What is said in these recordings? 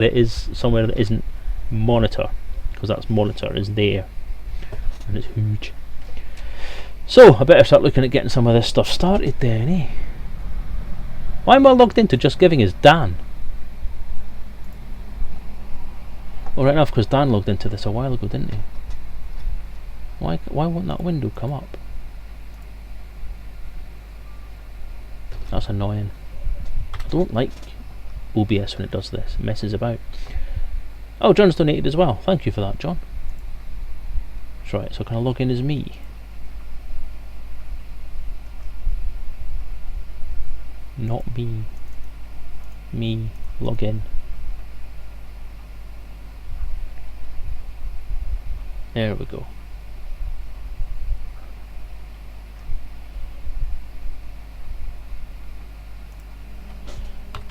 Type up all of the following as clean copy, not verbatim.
there is somewhere that isn't monitor, because that's monitor is there and it's huge. So I better start looking at getting some of this stuff started then, eh? Why am I logged into just giving as Dan? Oh, right enough, because Dan logged into this a while ago, didn't he? Why won't that window come up? That's annoying. I don't like OBS when it does this. It messes about. Oh, John's donated as well. Thank you for that, John. That's right, so can I log in as me? Not me. Me. Log in. There we go.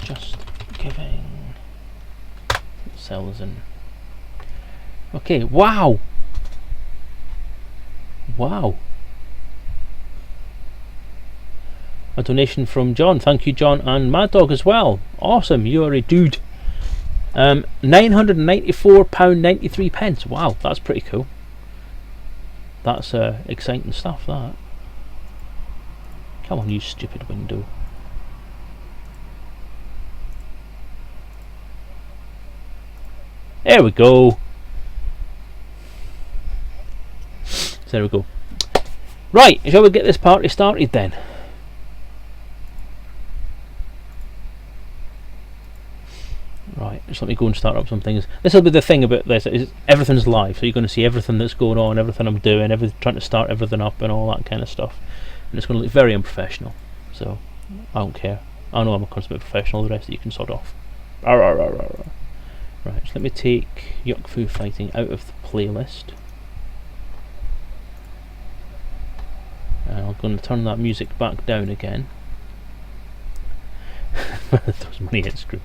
Just giving Selezen. Okay, wow! Wow! A donation from John. Thank you, John, and Mad Dog as well. Awesome, you are a dude. £994.93. Wow, that's pretty cool. That's exciting stuff, that. Come on, you stupid window. There we go. So there we go. Right, shall we get this party started then? Right, just let me go and start up some things. This will be the thing about this, is everything's live, so you're going to see everything that's going on, everything I'm doing, trying to start everything up and all that kind of stuff. And it's going to look very unprofessional, so I don't care. I know I'm a consummate professional, the rest of you can sod off. Arr, arr, arr, arr. Right, so let me take Yuck Fu Fighting out of the playlist. And I'm going to turn that music back down again. Those money hit screen.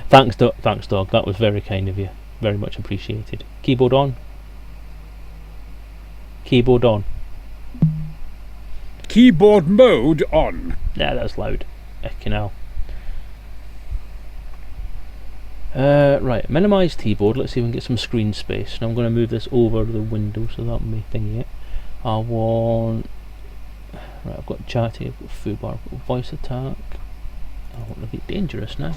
Thanks, dog. That was very kind of you. Very much appreciated. Keyboard on. Keyboard on. Keyboard mode on. Yeah, that's loud. Ecking hell. Right, minimise keyboard. Let's see if we can get some screen space. Now I'm going to move this over the window so that may thingy it. I want. Right, I've got chatty, I've got food bar, I've got voice attack. I want to be dangerous now.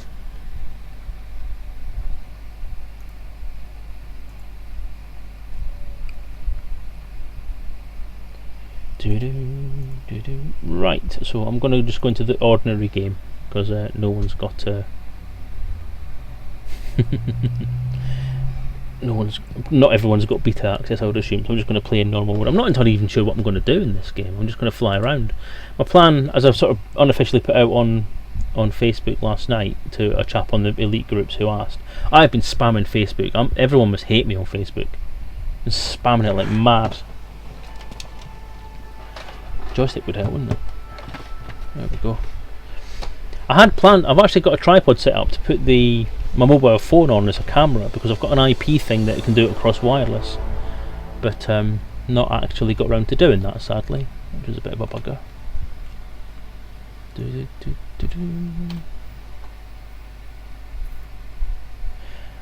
Right, so I'm going to just go into the ordinary game because no one's got not everyone's got beta access, I would assume, so I'm just going to play in normal mode. I'm not entirely even sure what I'm going to do in this game. I'm just going to fly around. My plan, as I've sort of unofficially put out on Facebook last night to a chap on the elite groups who asked, I've been spamming Facebook. Everyone must hate me on Facebook. I'm spamming it like mad. Joystick would help, wouldn't it? There we go. I had planned, I've actually got a tripod set up to put my mobile phone on as a camera because I've got an IP thing that can do it across wireless, but not actually got around to doing that, sadly, which is a bit of a bugger.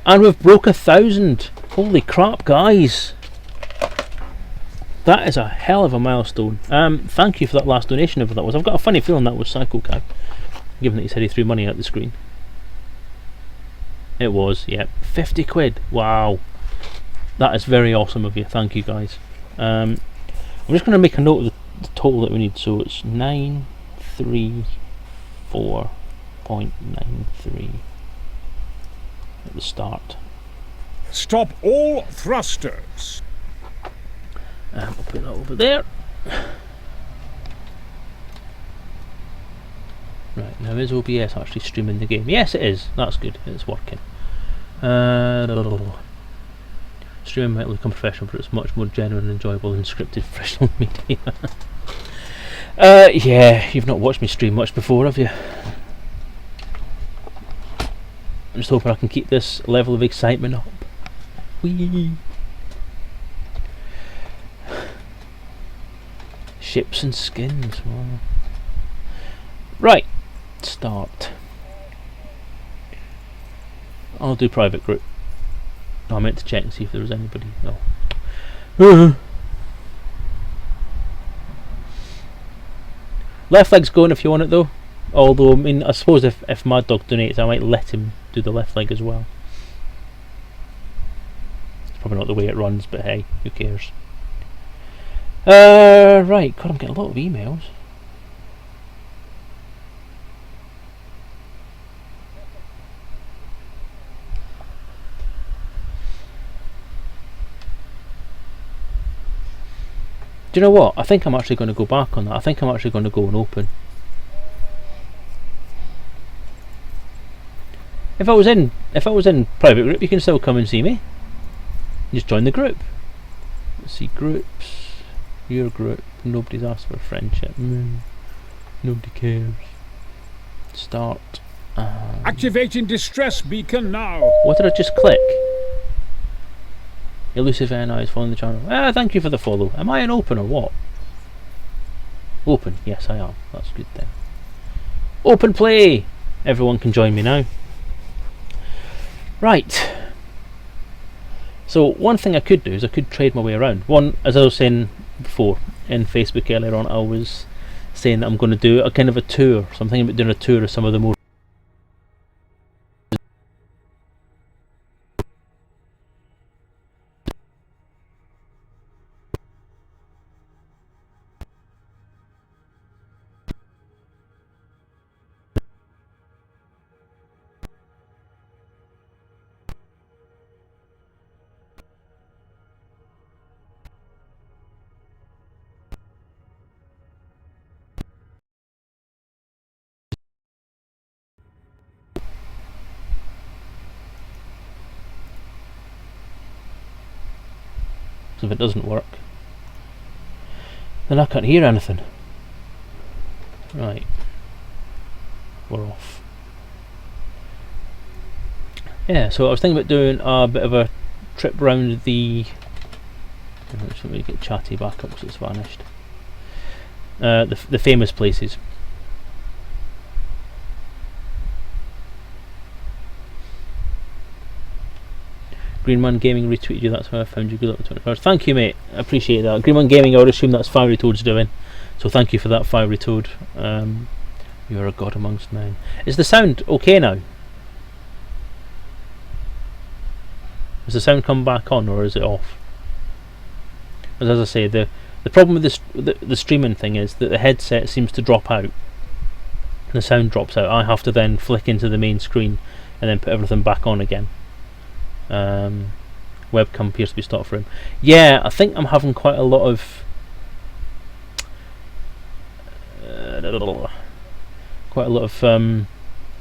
And we've broke 1,000. Holy crap, guys, that is a hell of a milestone. Thank you for that last donation, whoever that was. I've got a funny feeling that was Psycho Cow, given that he said he threw money at the screen. It was, yeah, 50 quid. Wow, that is very awesome of you. Thank you, guys. I'm just going to make a note of the total that we need. So it's 934.93 at the start. Stop all thrusters. We'll put that over there. Right, now is OBS actually streaming the game? Yes, it is. That's good. It's working. Streaming might look unprofessional, but it's much more genuine and enjoyable than scripted professional media. Yeah, you've not watched me stream much before, have you? I'm just hoping I can keep this level of excitement up. Whee! Ships and skins. Wow. Right, start. I'll do private group. I meant to check and see if there was anybody. No. Left leg's going if you want it though. Although, I mean, I suppose if Mad Dog donates, I might let him do the left leg as well. It's probably not the way it runs, but hey, who cares? Right, God, I'm getting a lot of emails. Do you know what? I think I'm actually going to go back on that. I think I'm actually going to go and open. If I was in private group, you can still come and see me. Just join the group. Let's see, groups. Your group. Nobody's asked for friendship. Nobody cares. Start. Activating distress beacon now. What did I just click? Elusive NI is following the channel. Thank you for the follow. Am I an open or what? Open. Yes, I am. That's good then. Open play. Everyone can join me now. Right. So one thing I could do is I could trade my way around. One, as I was saying before in Facebook earlier on, I was saying that I'm going to do a kind of a tour. So I'm thinking about doing a tour of some of the more if it doesn't work, then I can't hear anything. Right, we're off. Yeah, so I was thinking about doing a bit of a trip around the. Let me get chatty back up because it's vanished. The famous places. Greenman Gaming retweeted you, that's how I found you. Good luck with 21st. Thank you, mate. I appreciate that. Greenman Gaming, I would assume that's Fiery Toad's doing. So thank you for that, Fiery Toad. You're a god amongst men. Is the sound okay now? Has the sound come back on or is it off? As I say, the problem with this the streaming thing is that the headset seems to drop out. The sound drops out. I have to then flick into the main screen and then put everything back on again. Webcam appears to be stopped for him. Yeah, I think I'm having quite a lot of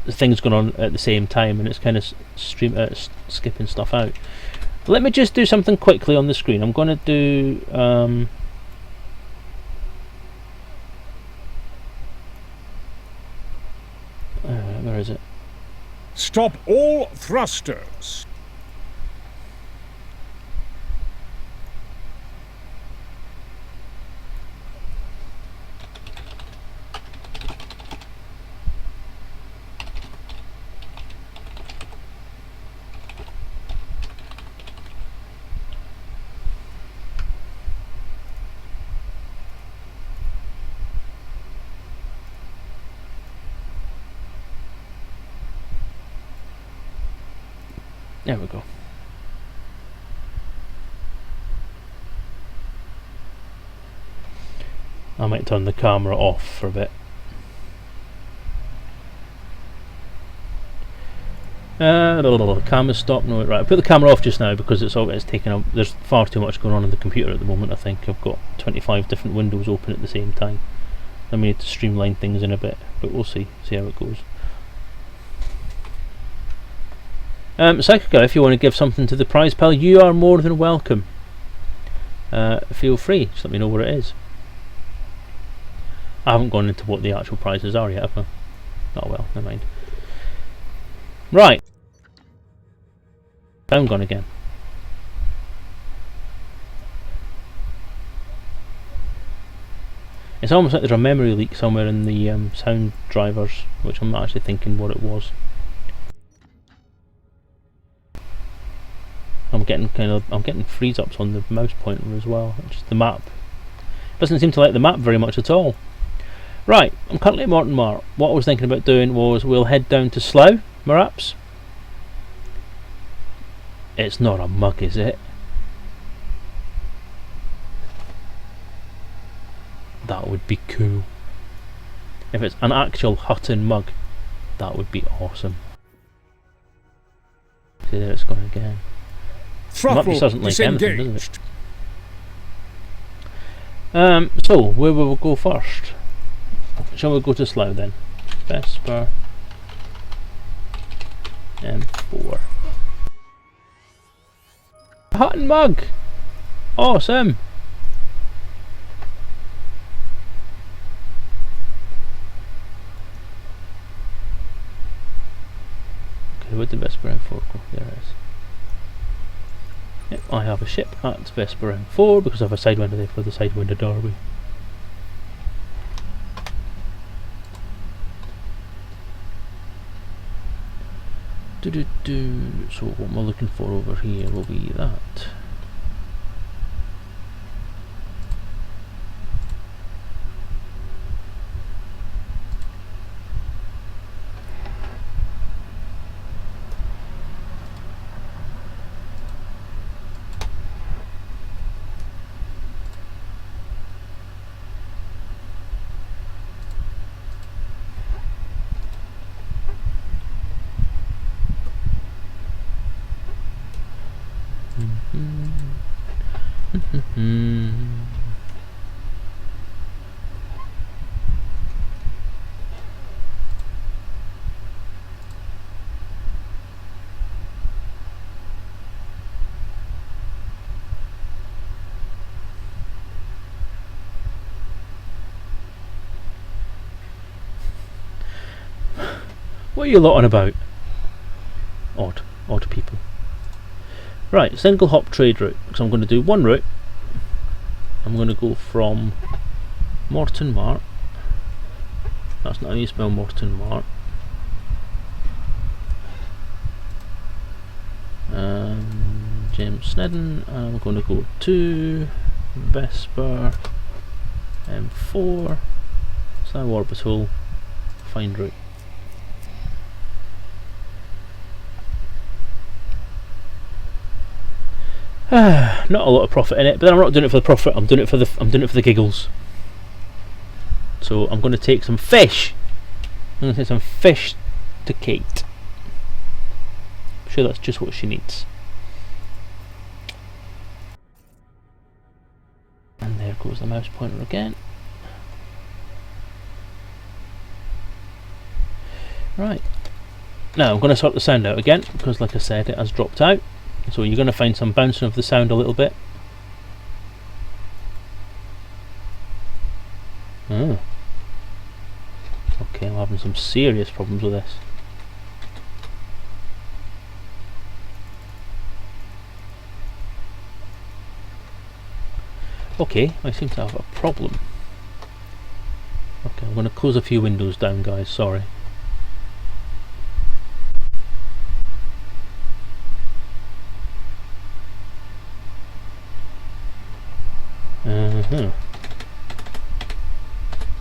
things going on at the same time, and it's kind of skipping stuff out. Let me just do something quickly on the screen. I'm going to do where is it? Stop all thrusters. There we go. I might turn the camera off for a bit. Camera stop. No, right. I put the camera off just now because it's taking up. There's far too much going on the computer at the moment. I think I've got 25 different windows open at the same time. I may need to streamline things in a bit, but we'll see how it goes. Psychica, if you want to give something to the prize pal, you are more than welcome. Feel free, just let me know what it is. I haven't gone into what the actual prizes are yet, have I? Oh well, never mind. Right. I'm gone again. It's almost like there's a memory leak somewhere in the sound drivers, which I'm not actually thinking what it was. I'm getting freeze ups on the mouse pointer as well. Just the map doesn't seem to like the map very much at all. Right, I'm currently at Morton Mar. What I was thinking about doing was we'll head down to Slough, perhaps. It's not a mug, is it? That would be cool. If it's an actual Hutton mug, that would be awesome. See, there it's gone again. Throttle doesn't like anything, disengaged. does it? So, where will we go first? Shall we go to Slough then? Vesper M4. Hutton mug! Awesome! Okay, where did Vesper M4 go? There it is. Yep, I have a ship at Vesper M4 because I have a Sidewinder there for the Sidewinder Derby. So what we're looking for over here will be that. What are you lot on about? Odd people. Right, single hop trade route. So I'm going to do one route. I'm going to go from Morton Mar. That's not how you spell Morton Mar. James Snedden. I'm going to go to Vesper M4. Slough Orbital. Find route. Not a lot of profit in it, but I'm not doing it for the profit. I'm doing it for the giggles. So I'm going to take some fish. I'm going to take some fish to Kate. I'm sure that's just what she needs. And there goes the mouse pointer again. Right. Now I'm going to sort the sound out again because, like I said, it has dropped out. So you're going to find some bouncing of the sound a little bit. Oh. Okay, I'm having some serious problems with this. Okay, I seem to have a problem. Okay, I'm going to close a few windows down, guys, sorry.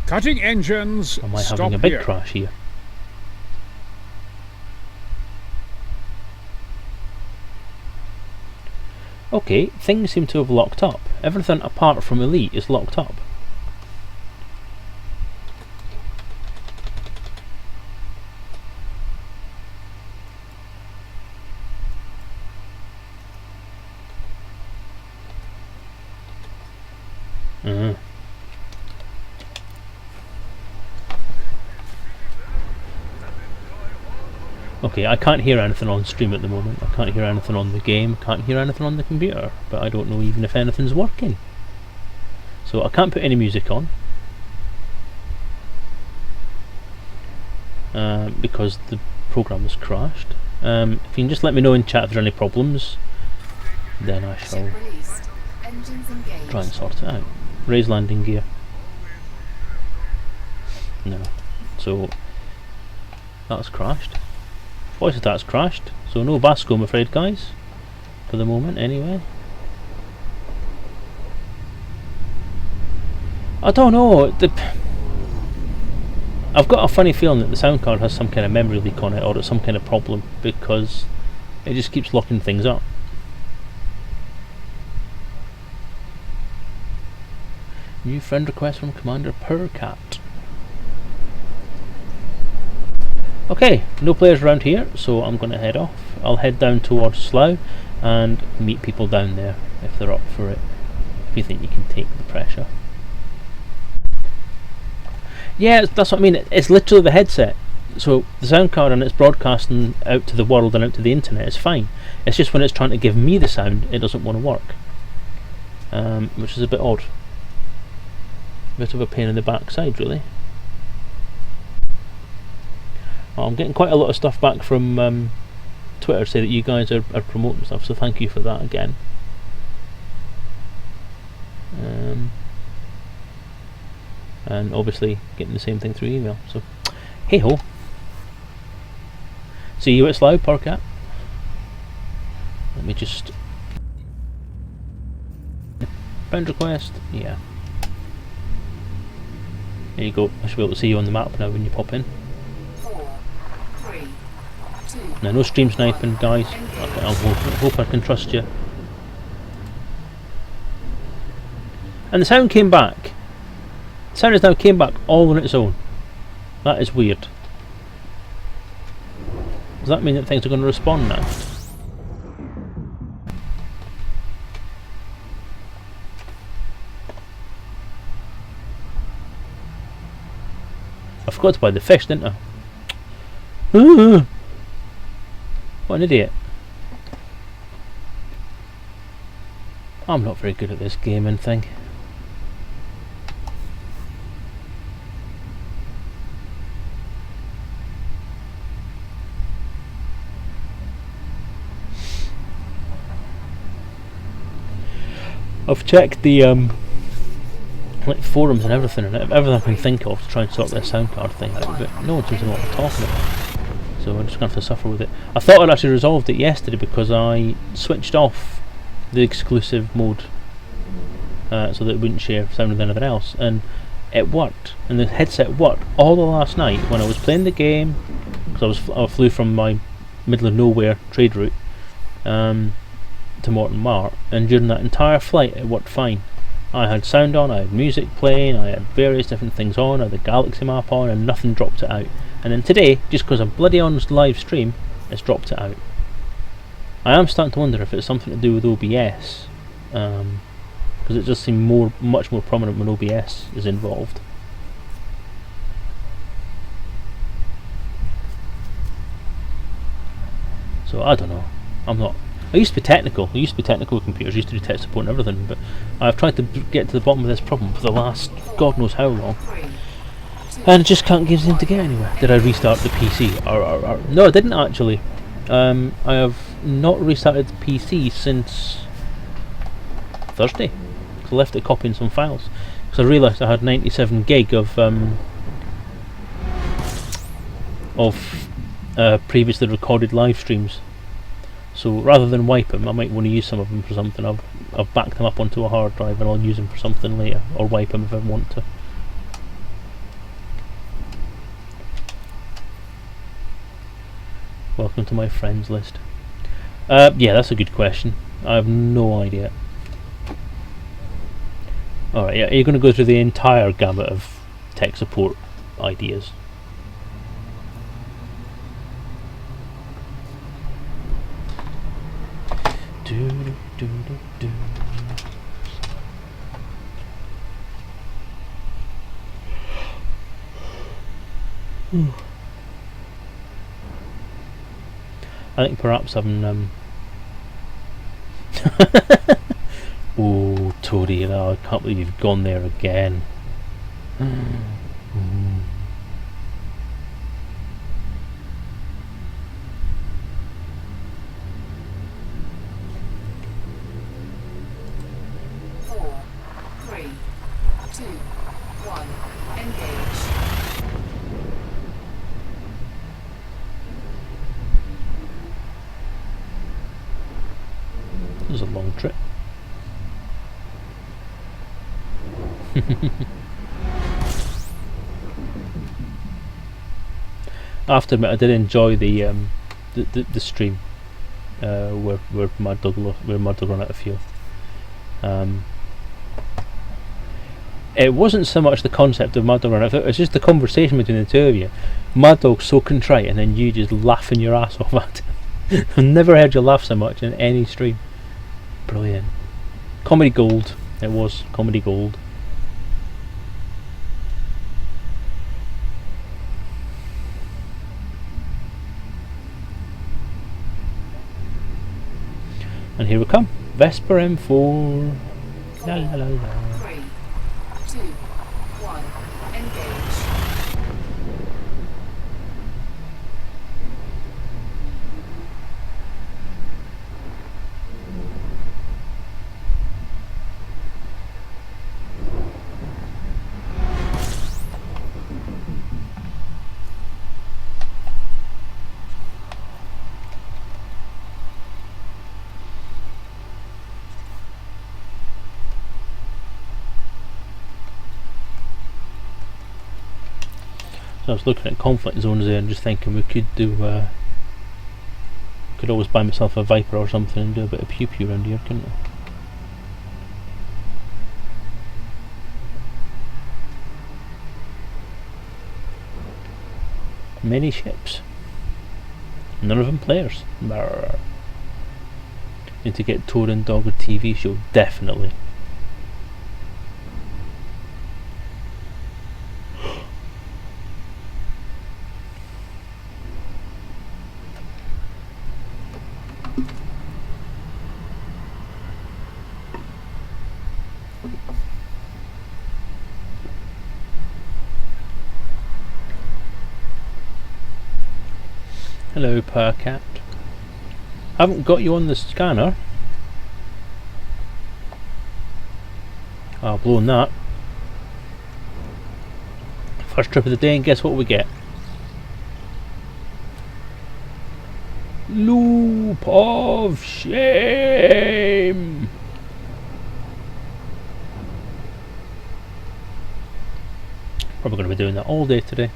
Cutting engines. Am I Stop having a big here. crash here? Okay, things seem to have locked up. Everything apart from Elite is locked up. Okay, I can't hear anything on stream at the moment. I can't hear anything on the game. I can't hear anything on the computer. But I don't know even if anything's working. So I can't put any music on. Because the program has crashed. If you can just let me know in chat if there are any problems, then I shall try and sort it out. Raise landing gear. No. So that's crashed. Voice attack's crashed, so no Basco I'm afraid, guys. For the moment, anyway. I don't know. I've got a funny feeling that the sound card has some kind of memory leak on it, or it's some kind of problem, because it just keeps locking things up. New friend request from Commander Purcat. Okay, no players around here, so I'm going to head off. I'll head down towards Slough and meet people down there if they're up for it. If you think you can take the pressure. Yeah, that's what I mean. It's literally the headset. So the sound card and it's broadcasting out to the world and out to the internet is fine. It's just when it's trying to give me the sound, it doesn't want to work. Which is a bit odd. Bit of a pain in the backside, really. Well, I'm getting quite a lot of stuff back from Twitter say that you guys are promoting stuff, so thank you for that again. And obviously getting the same thing through email, so hey ho. See you at Slough, Purcat. Let me just friend request, yeah. There you go, I should be able to see you on the map now when you pop in. 4, 3, 2. Now no stream sniping, guys. Okay, I hope I can trust you. And the sound came back. The sound has now came back all on its own. That is weird. Does that mean that things are going to respond now? I forgot to buy the fish, didn't I? What an idiot. I'm not very good at this gaming thing. I've checked the like forums and everything I can think of to try and sort this sound card thing out, but no one seems to know what I'm talking about. So I'm just going to have to suffer with it. I thought I'd actually resolved it yesterday because I switched off the exclusive mode so that it wouldn't share sound with anything else, and it worked, and the headset worked all the last night when I was playing the game, because I flew from my middle of nowhere trade route to Morton Mart, and during that entire flight it worked fine. I had sound on, I had music playing, I had various different things on, I had the galaxy map on, and nothing dropped it out. And then today, just because I'm bloody on live stream, it's dropped it out. I am starting to wonder if it's something to do with OBS, because it does seem much more prominent when OBS is involved. So I don't know. I used to be technical. I used to be technical with computers. I used to do tech support and everything. But I've tried to get to the bottom of this problem for the last God knows how long, and I just can't seem to get anywhere. Did I restart the PC? No, I didn't actually. I have not restarted the PC since Thursday. I left it copying some files because I realised I had 97 gig of previously recorded live streams. So rather than wipe them, I might want to use some of them for something. I've backed them up onto a hard drive and I'll use them for something later, or wipe them if I want to. Welcome to my friends list. Yeah, that's a good question. I have no idea. Alright, yeah, you're going to go through the entire gamut of tech support ideas. I think perhaps having oh, Toady, I can't believe you've gone there again. 4, 3, 2, 1, engage. It was a long trip. I have to admit, I did enjoy the stream where Mad Dog ran out of fuel. It wasn't so much the concept of Mad Dog running out of fuel; it's just the conversation between the two of you. Mad Dog's so contrite, and then you just laughing your ass off at him. I've never heard you laugh so much in any stream. Brilliant. Comedy gold. It was comedy gold. And here we come. Vesper M4. La la la la. 3, 2, 1, engage. I was looking at conflict zones there and just thinking we could do could always buy myself a Viper or something and do a bit of pew pew around here, couldn't I? Many ships, none of them players. Brr. Need to get Touring Dog a TV show, definitely. Hello, Percat. Haven't got you on the scanner. I'll blow on that. First trip of the day, and guess what we get? Loop of shame. Probably going to be doing that all day today.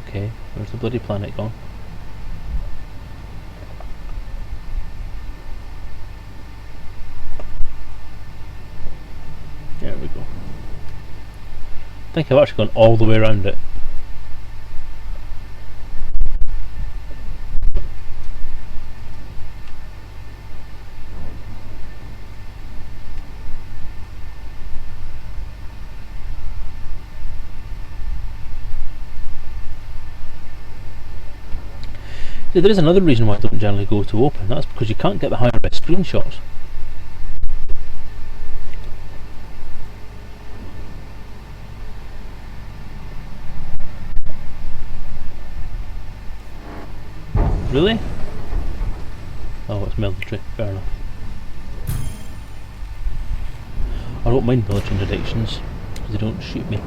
Okay, where's the bloody planet gone? There we go. I think I've actually gone all the way around it. There is another reason why I don't generally go to open. That's because you can't get the higher res screenshots. Really? Oh, it's military. Fair enough. I don't mind military interdictions because they don't shoot me.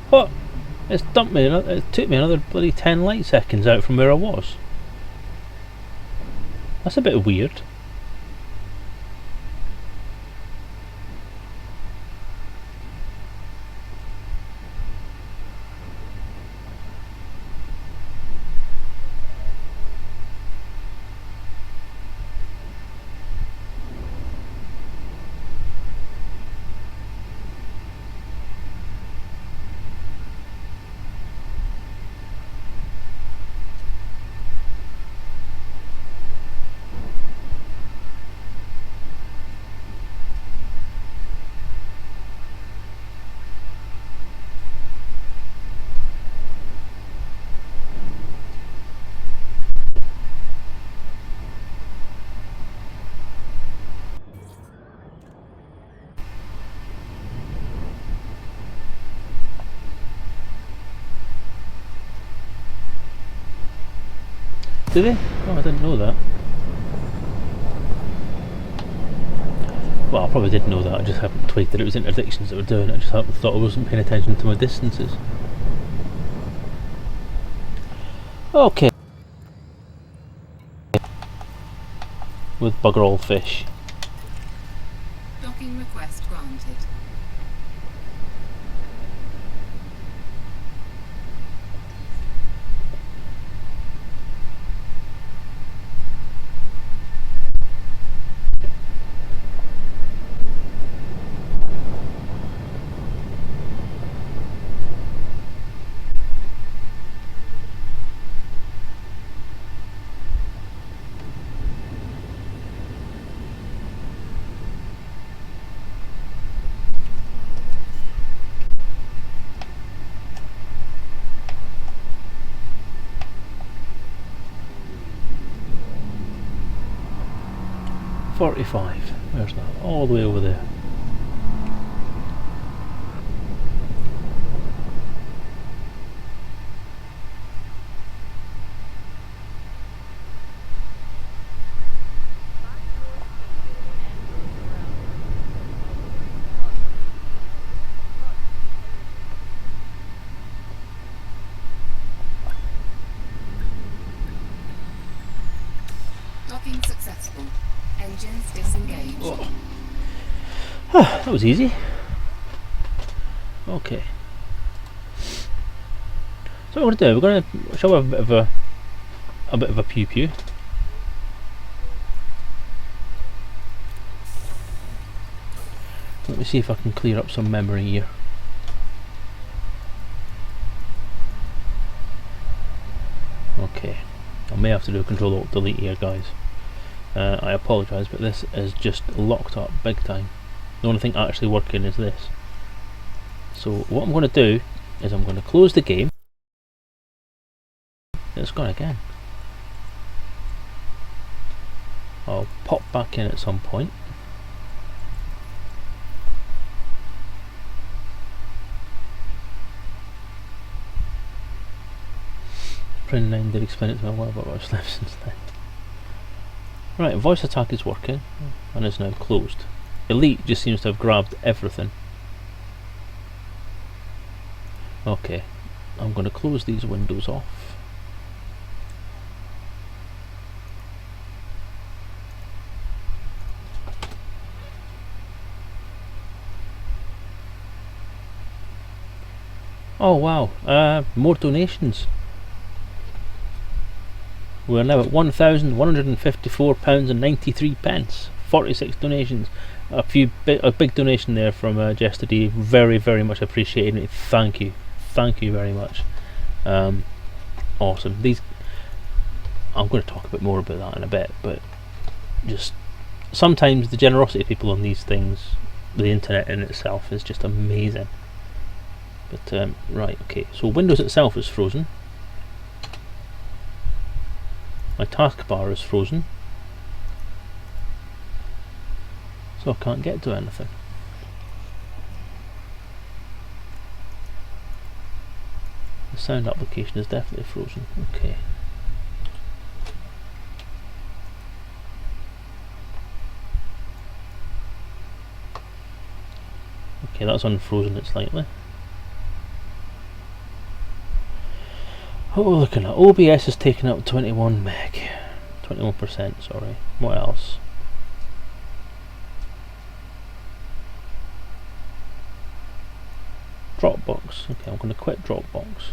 What? It's dumped me. It took me another bloody 10 light seconds out from where I was. That's a bit weird. Do they? Oh, I didn't know that. Well, I probably did know that, I just haven't twigged that it was interdictions that were doing it. I just thought I wasn't paying attention to my distances. Okay. With bugger all fish. Docking request granted. .45. Where's that? All the way over there. Docking successful. Engines disengaged. Oh. That was easy. Okay. So what we're going to do, we're going to show a bit of a pew pew. Let me see if I can clear up some memory here. Okay. I may have to do a Control Alt Delete here, guys. I apologise, but this is just locked up big time. The only thing actually working is this. So what I'm going to do is I'm going to close the game. It's gone again. I'll pop back in at some point. Print 9 did explain it to me well, but I've slept since then. Right, voice attack is working and is now closed. Elite just seems to have grabbed everything. Okay, I'm going to close these windows off. Oh wow, more donations. We're now at £1,154.93. 46 donations. A big donation there from Jester D. Very, very much appreciated. Thank you very much. Awesome. These, I'm going to talk a bit more about that in a bit, but just sometimes the generosity of people on these things, the internet in itself, is just amazing. But right, okay. So Windows itself is frozen. My taskbar is frozen, so I can't get to anything. The sound application is definitely frozen. Okay. Okay, that's unfrozen it slightly. What we're looking at, OBS is taking up 21 meg. 21%, sorry. What else? Dropbox. Okay, I'm going to quit Dropbox.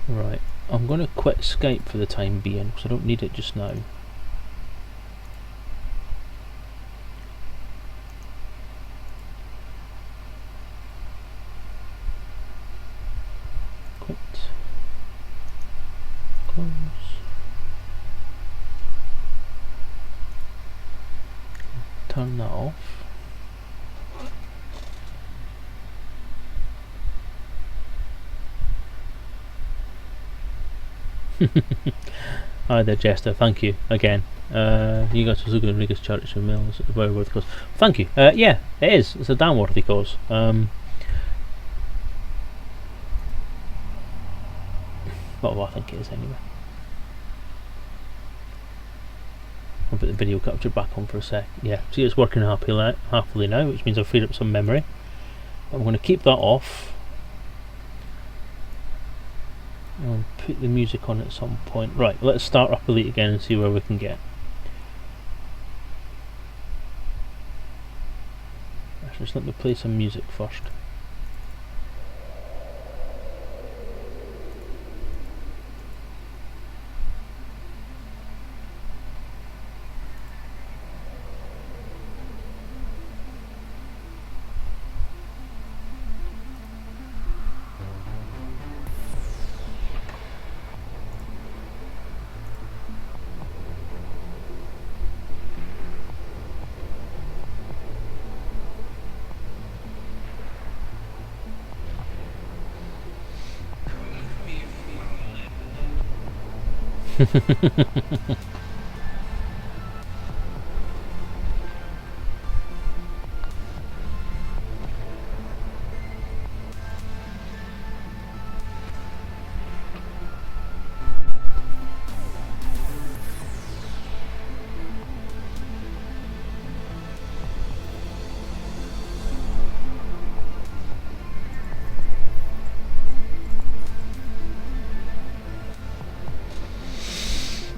Right, I'm going to quit Skype for the time being because I don't need it just now. Quit. Close. Turn that off. Hi there, Jester. Thank you again. You guys are so good. Riga's Church and Mills. A very worthy cause. Thank you. Yeah, it is. It's a damn worthy cause. Well, I think it is anyway. I'll put the video capture back on for a sec. Yeah, see, it's working happily now, which means I've freed up some memory. I'm going to keep that off. I'll put the music on at some point. Right, let's start up Elite again and see where we can get. Actually, just let me play some music first.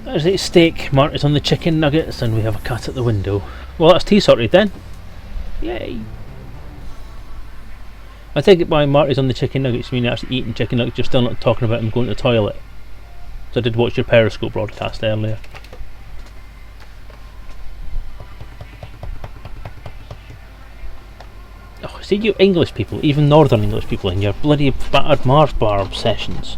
There's a steak, Marty's on the chicken nuggets, and we have a cat at the window. Well, that's tea sorted then. Yay! I take it by Marty's on the chicken nuggets, you mean you're actually eating chicken nuggets, you're still not talking about him going to the toilet. So I did watch your Periscope broadcast earlier. Oh, see you English people, even Northern English people, in your bloody battered Mars bar obsessions.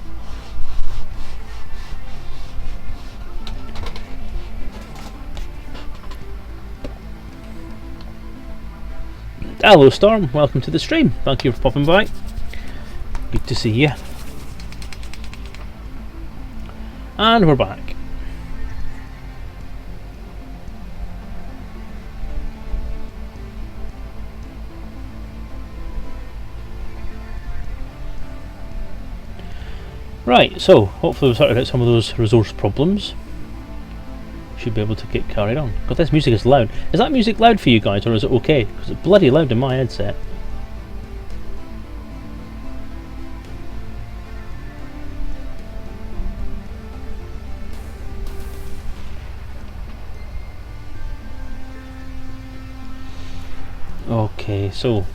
Hello Storm, welcome to the stream. Thank you for popping by. Good to see you. And we're back. Right, so hopefully we've sorted out some of those resource problems. Should be able to get carried on. God, this music is loud. Is that music loud for you guys, or is it okay? Because it's bloody loud in my headset. Okay, so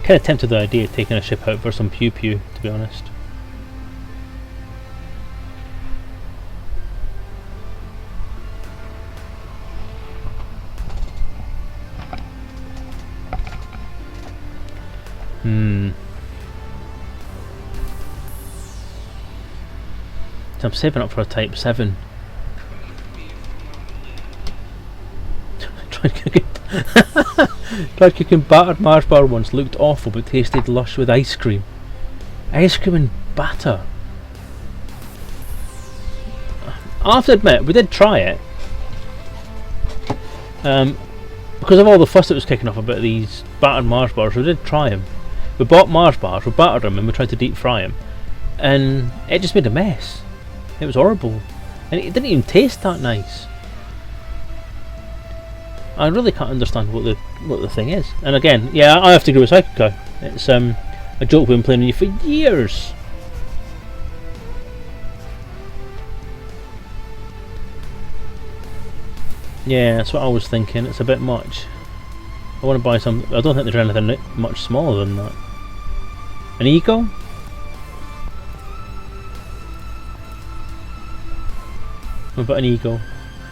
kind of tempted the idea of taking a ship out for some pew pew, to be honest. So I'm saving up for a Type 7. Tried cooking battered Mars bar once, looked awful but tasted lush with ice cream. Ice cream and batter. I have to admit, we did try it. Because of all the fuss that was kicking off about these battered Mars bars, we did try them. We bought Mars bars, we battered them and we tried to deep fry them. And it just made a mess. It was horrible. And it didn't even taste that nice. I really can't understand what the thing is. And again, yeah, I have to agree with Psycho. It's a joke we've been playing on you for years. Yeah, that's what I was thinking. It's a bit much. I want to buy some. I don't think there's anything much smaller than that. An Eco? What about an Eco?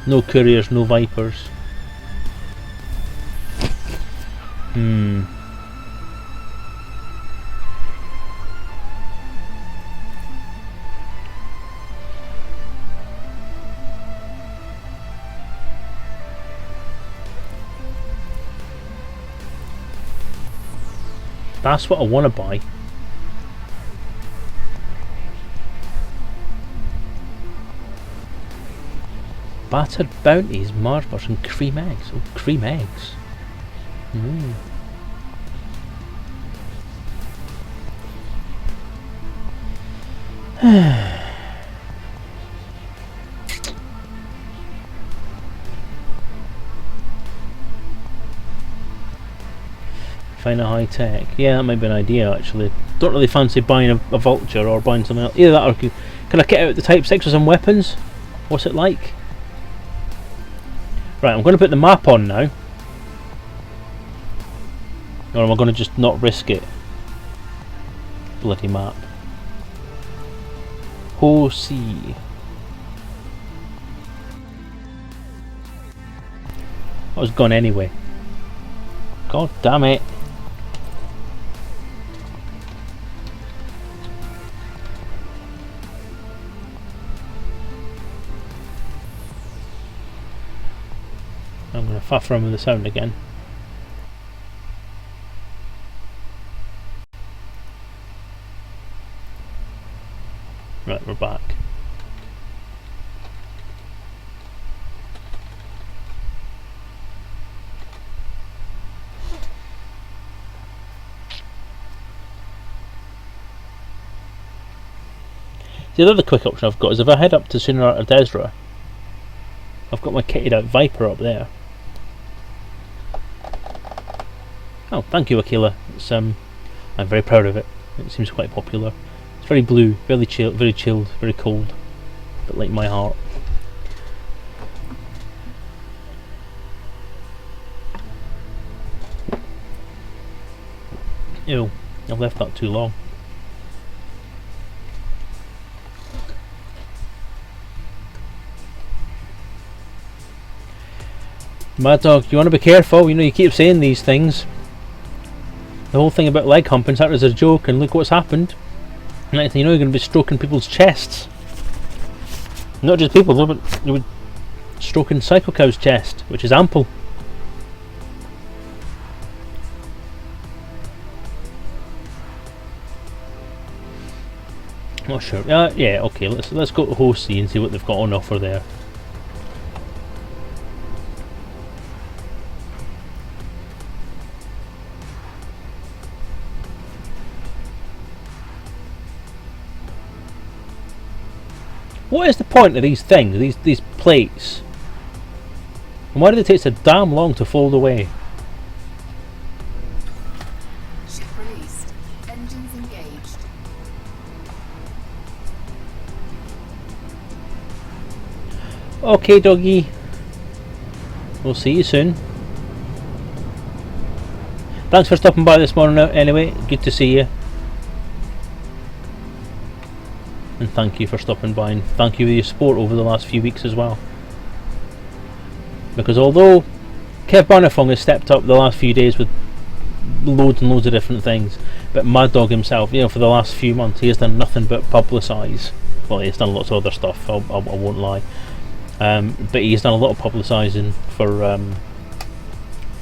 No Couriers, no Vipers. That's what I want to buy. Battered bounties, Mars bars, and cream eggs. Oh, cream eggs. Find a high tech. Yeah, that might be an idea actually. Don't really fancy buying a vulture or buying something else. Either that or can I kit out the Type 6 with some weapons? What's it like? Right, I'm going to put the map on now. Or am I going to just not risk it? Bloody map. Ho see. I was gone anyway. God damn it. I'm going to faff around with the sound again. Right, we're back. The other quick option I've got is if I head up to Sunar or Desra, I've got my kitted out Viper up there. Oh, thank you, Aquila. It's I'm very proud of it. It seems quite popular. It's very blue, very chilled, very cold, a bit like my heart. Ew, I've left that too long. Mad Dog, you want to be careful. You know, you keep saying these things. The whole thing about leg humping started as a joke, and look what's happened. Next thing you know, you're going to be stroking people's chests. Not just people, though, but you would stroking Psycho Cow's chest, which is ample. Not sure. Yeah, okay. Let's go to Hosey and see what they've got on offer there. What is the point of these things, these plates? And why do they take so damn long to fold away? Ship released. Engines engaged. Okay, doggy. We'll see you soon. Thanks for stopping by this morning anyway. Good to see you. And thank you for stopping by, and thank you for your support over the last few weeks as well. Because although Kev Barnafong has stepped up the last few days with loads and loads of different things, but Mad Dog himself, you know, for the last few months he has done nothing but publicise. Well, he's done lots of other stuff, I won't lie. But he's done a lot of publicising for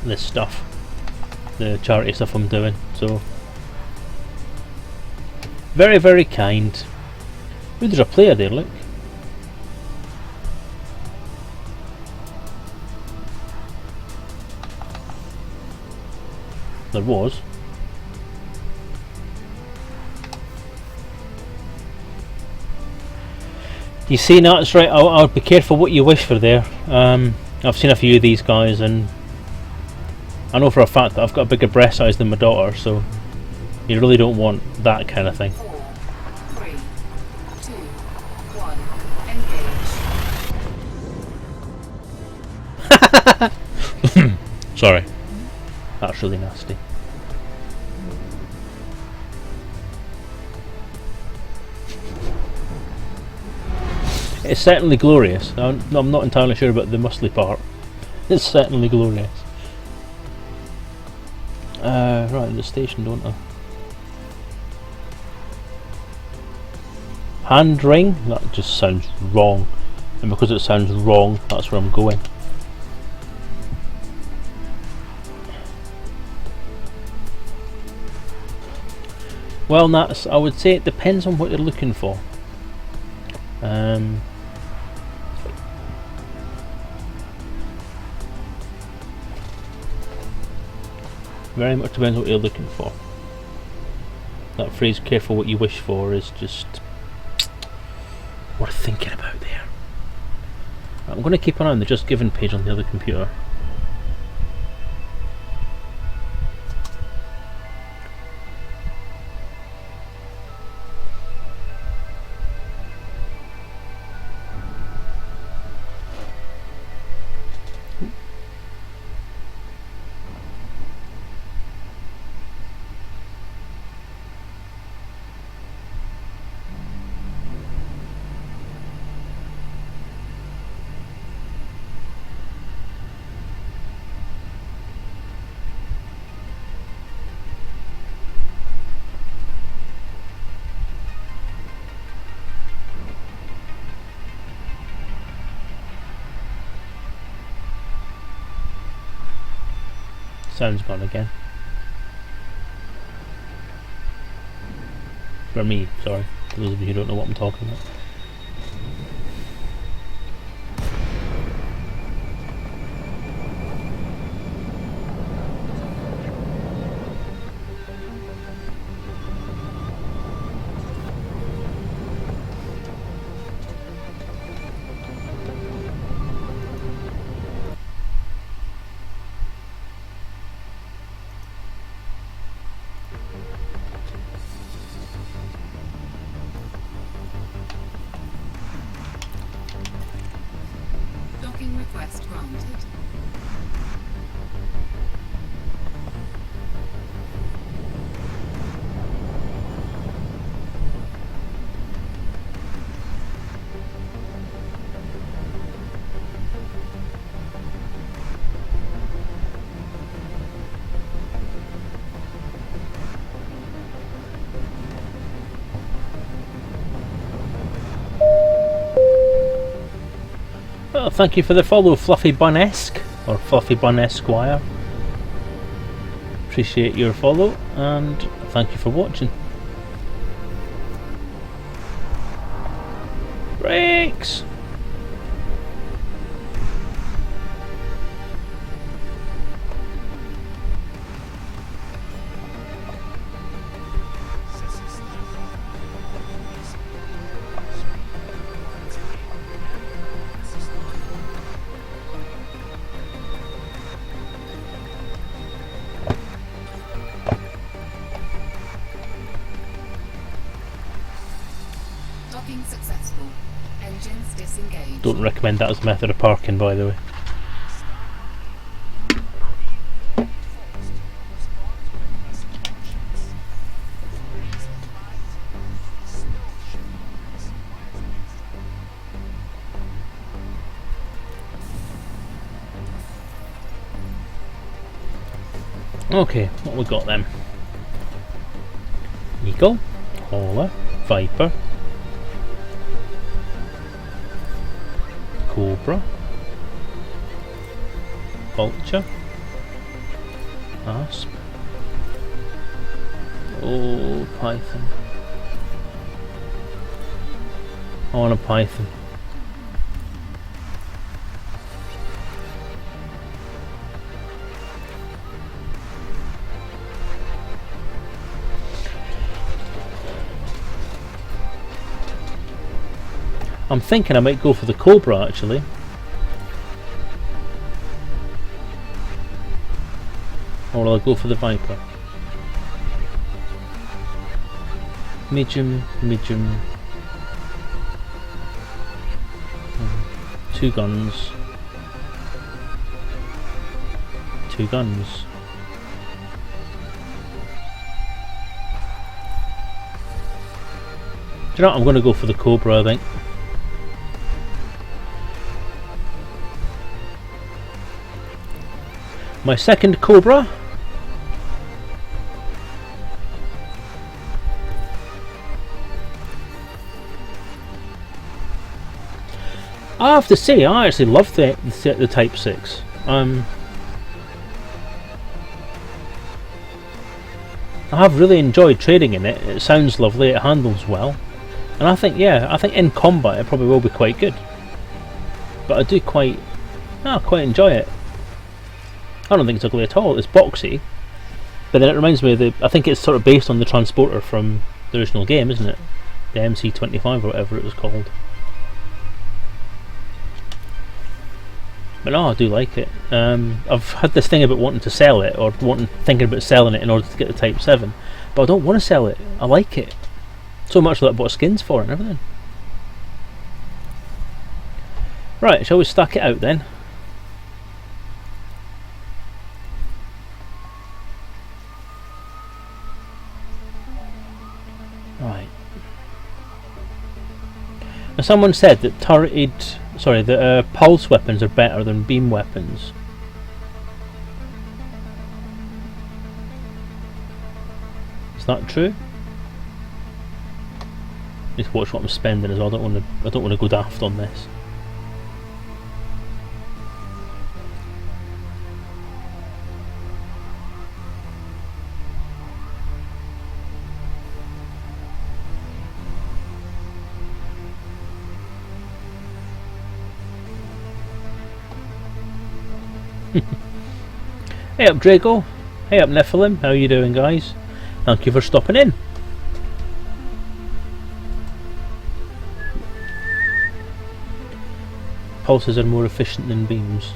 this stuff, the charity stuff I'm doing, so very, very kind. Ooh, there's a player there, look. There was. You see, no, that's right. I'll be careful what you wish for there. I've seen a few of these guys, and I know for a fact that I've got a bigger breast size than my daughter, so you really don't want that kind of thing. 4, 3, 2, 1, engage. Sorry. That's really nasty. It's certainly glorious. I'm not entirely sure about the muscly part. It's certainly glorious. Right, the station, don't I? Hand ring? That just sounds wrong. And because it sounds wrong, that's where I'm going. Well, that's, I would say it depends on what you're looking for. Very much depends what you're looking for. That phrase, careful what you wish for, is just worth thinking about there. I'm going to keep an eye on the Just Given page on the other computer. Sound's gone again. For me, sorry. For those of you who don't know what I'm talking about. Docking request granted. Well, thank you for the follow, Fluffy Bunesque, or Fluffy Bun Esquire. Appreciate your follow, and thank you for watching. Brakes! Docking successful. Engines disengaged. Don't recommend that as a method of parking, by the way. Okay, what we got then? Eagle, Hauler, Viper, Cobra, Vulture, Asp, oh, Python. I want a Python. I'm thinking I might go for the Cobra actually. Or I'll go for the Viper. Medium. Two guns. Do you know what? I'm going to go for the Cobra, I think. My second Cobra. I have to say, I actually love the Type 6. I have really enjoyed trading in it. It sounds lovely, it handles well, and I think in combat it probably will be quite good. But I do quite enjoy it. I don't think it's ugly at all. It's boxy, but then it reminds me of I think it's sort of based on the transporter from the original game, isn't it? The MC-25 or whatever it was called. But no, I do like it. I've had this thing about wanting to sell it, or thinking about selling it in order to get the Type 7, but I don't want to sell it. I like it so much that I bought skins for it and everything. Right, shall we stack it out then? Right. Now someone said that pulse weapons are better than beam weapons. Is that true? Need to watch what I'm spending as well. I don't want to go daft on this. Hey up Draco, hey up Nephilim, how you doing guys? Thank you for stopping in. Pulses are more efficient than beams.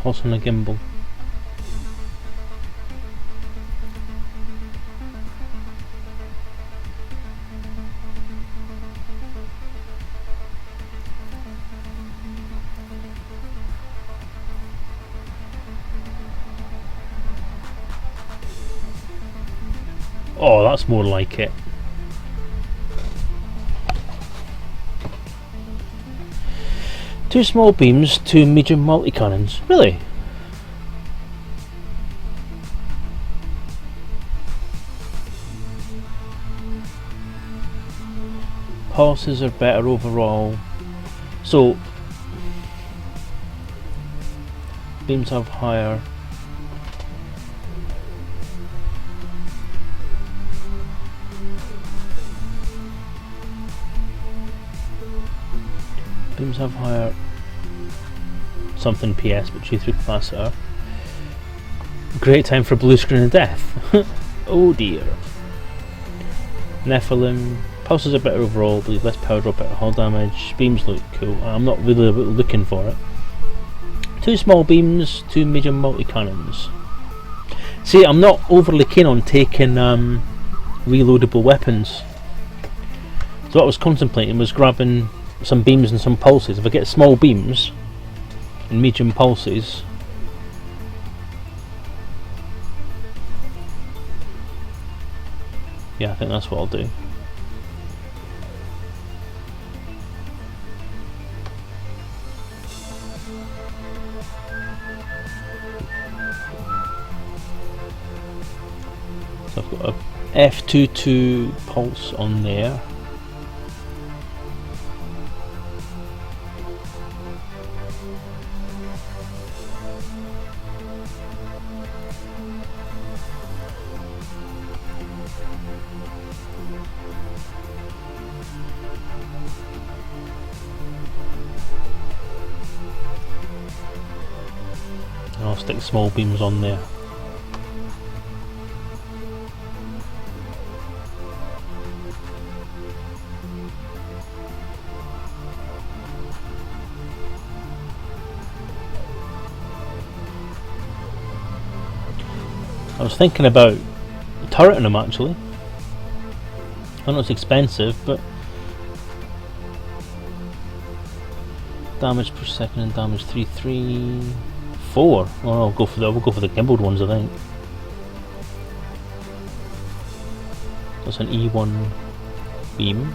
Pulse on a gimbal. Oh, that's more like it. Two small beams, two medium multi-cannons. Really? Pulses are better overall. So beams have higher. Beams have higher something PS, but G3 capacitor. Great time for blue screen of death. Oh dear. Nephilim. Pulses are better overall, but less power draw, better hull damage. Beams look cool. I'm not really looking for it. Two small beams, two medium multi-cannons. See, I'm not overly keen on taking reloadable weapons. So what I was contemplating was grabbing some beams and some pulses. If I get small beams and medium pulses, yeah, I think that's what I'll do. So I've got a F22 pulse on there. I'll stick small beams on there. I was thinking about turreting them actually. I know it's expensive, but damage per second and damage 334. Well, we'll go for the gimbaled ones, I think. That's an E1 beam.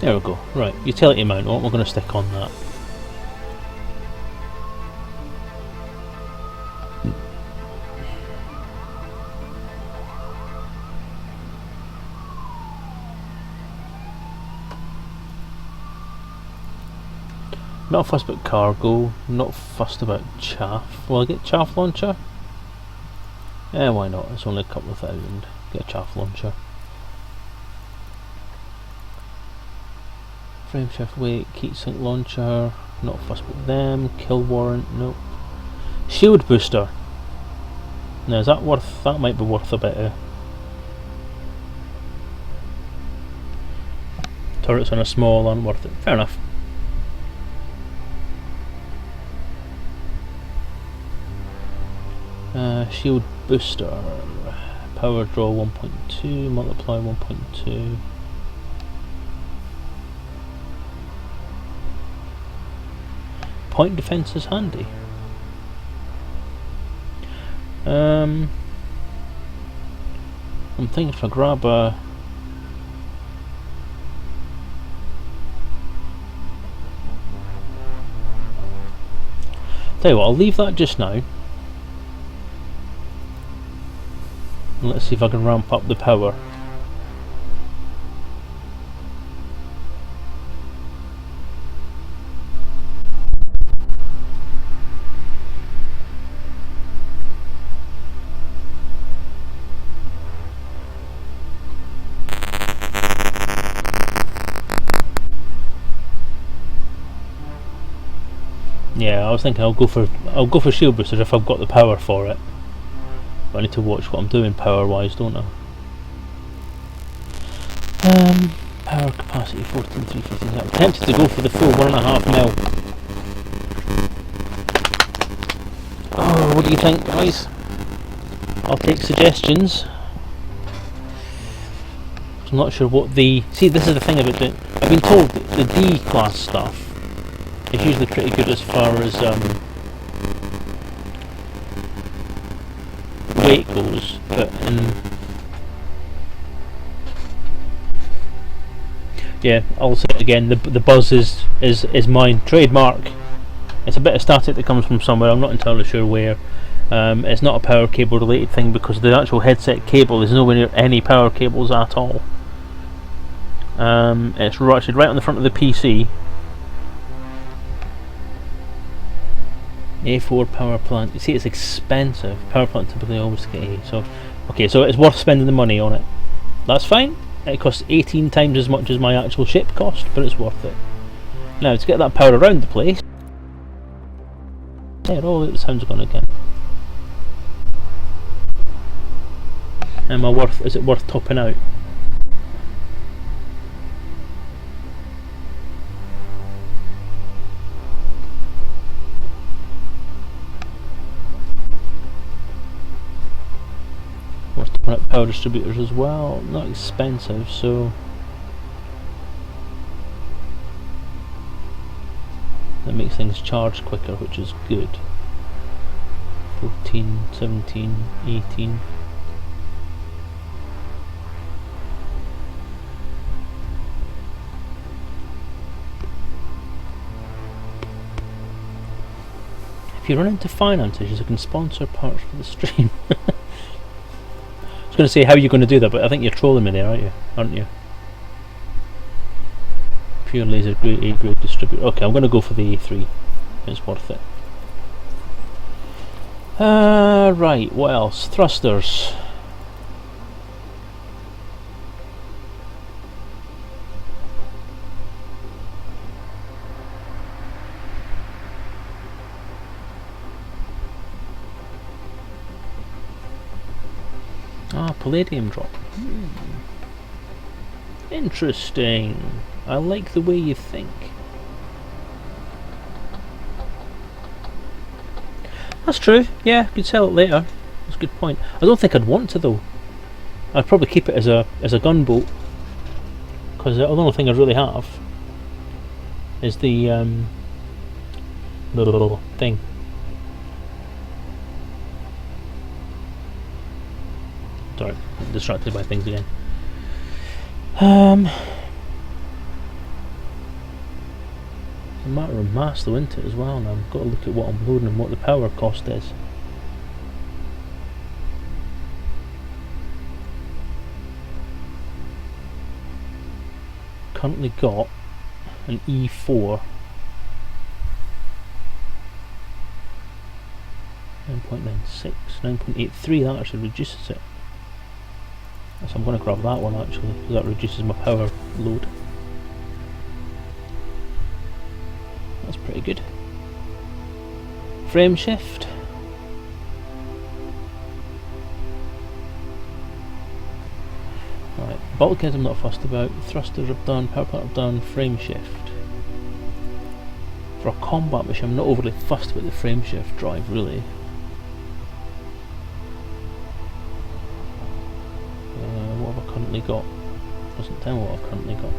There we go. Right, utility mount. What we're going to stick on that. Not fussed about cargo, not fussed about chaff. Will I get chaff launcher? Yeah, why not? It's only a couple of thousand. Get a chaff launcher. Frame shift weight, heatsink launcher, not fussed with them. Kill warrant, nope. Shield booster. Now is that worth, that might be worth a bit of. Turrets on a small, aren't worth it. Fair enough. Shield booster, power draw 1.2, multiply 1.2. Point defense is handy. I'm thinking if I grab a tell you what, I'll leave that just now. And let's see if I can ramp up the power. Yeah, I was thinking I'll go for shield boosters if I've got the power for it. But I need to watch what I'm doing power wise, don't I? Power capacity 14,350. I'm tempted to go for the full 1.5 mil. Oh, what do you think, guys? I'll take suggestions. I'm not sure what the... See, this is the thing about it. I've been told that the D class stuff is usually pretty good as far as weight goes, but yeah, I'll say it again, the buzz is mine, trademark. It's a bit of static that comes from somewhere, I'm not entirely sure where. It's not a power cable related thing because the actual headset cable is nowhere near any power cables at all. It's actually right on the front of the PC. A4 power plant. You see, it's expensive. Power plant typically always get A. So, okay, so it's worth spending the money on it. That's fine. It costs 18 times as much as my actual ship cost, but it's worth it. Now, to get that power around the place. Yeah, oh, the sound's gone again. Is it worth topping out? Power distributors as well, not expensive, so that makes things charge quicker, which is good. 14, 17, 18. If you run into finances, you can sponsor parts for the stream. I was going to say how you're going to do that, but I think you're trolling me there, aren't you? Pure laser grade A grade distributor. Okay, I'm going to go for the A3. It's worth it. Right, what else? Thrusters. Palladium drop. Interesting. I like the way you think. That's true. Yeah, I could sell it later. That's a good point. I don't think I'd want to though. I'd probably keep it as a gunboat, because the only thing I really have is the little thing. Sorry, I'm distracted by things again. It's a matter of mass though, isn't it, as well now? I've got to look at what I'm loading and what the power cost is. Currently got an E4 9.96, 9.83, that actually reduces it. So I'm going to grab that one actually, because that reduces my power load. That's pretty good. Frame shift. Right, bulkheads I'm not fussed about, thrusters I've done, power plant I've done, frame shift. For a combat mission I'm not overly fussed about the frame shift drive really. What have I currently got? Doesn't tell me what I've currently got.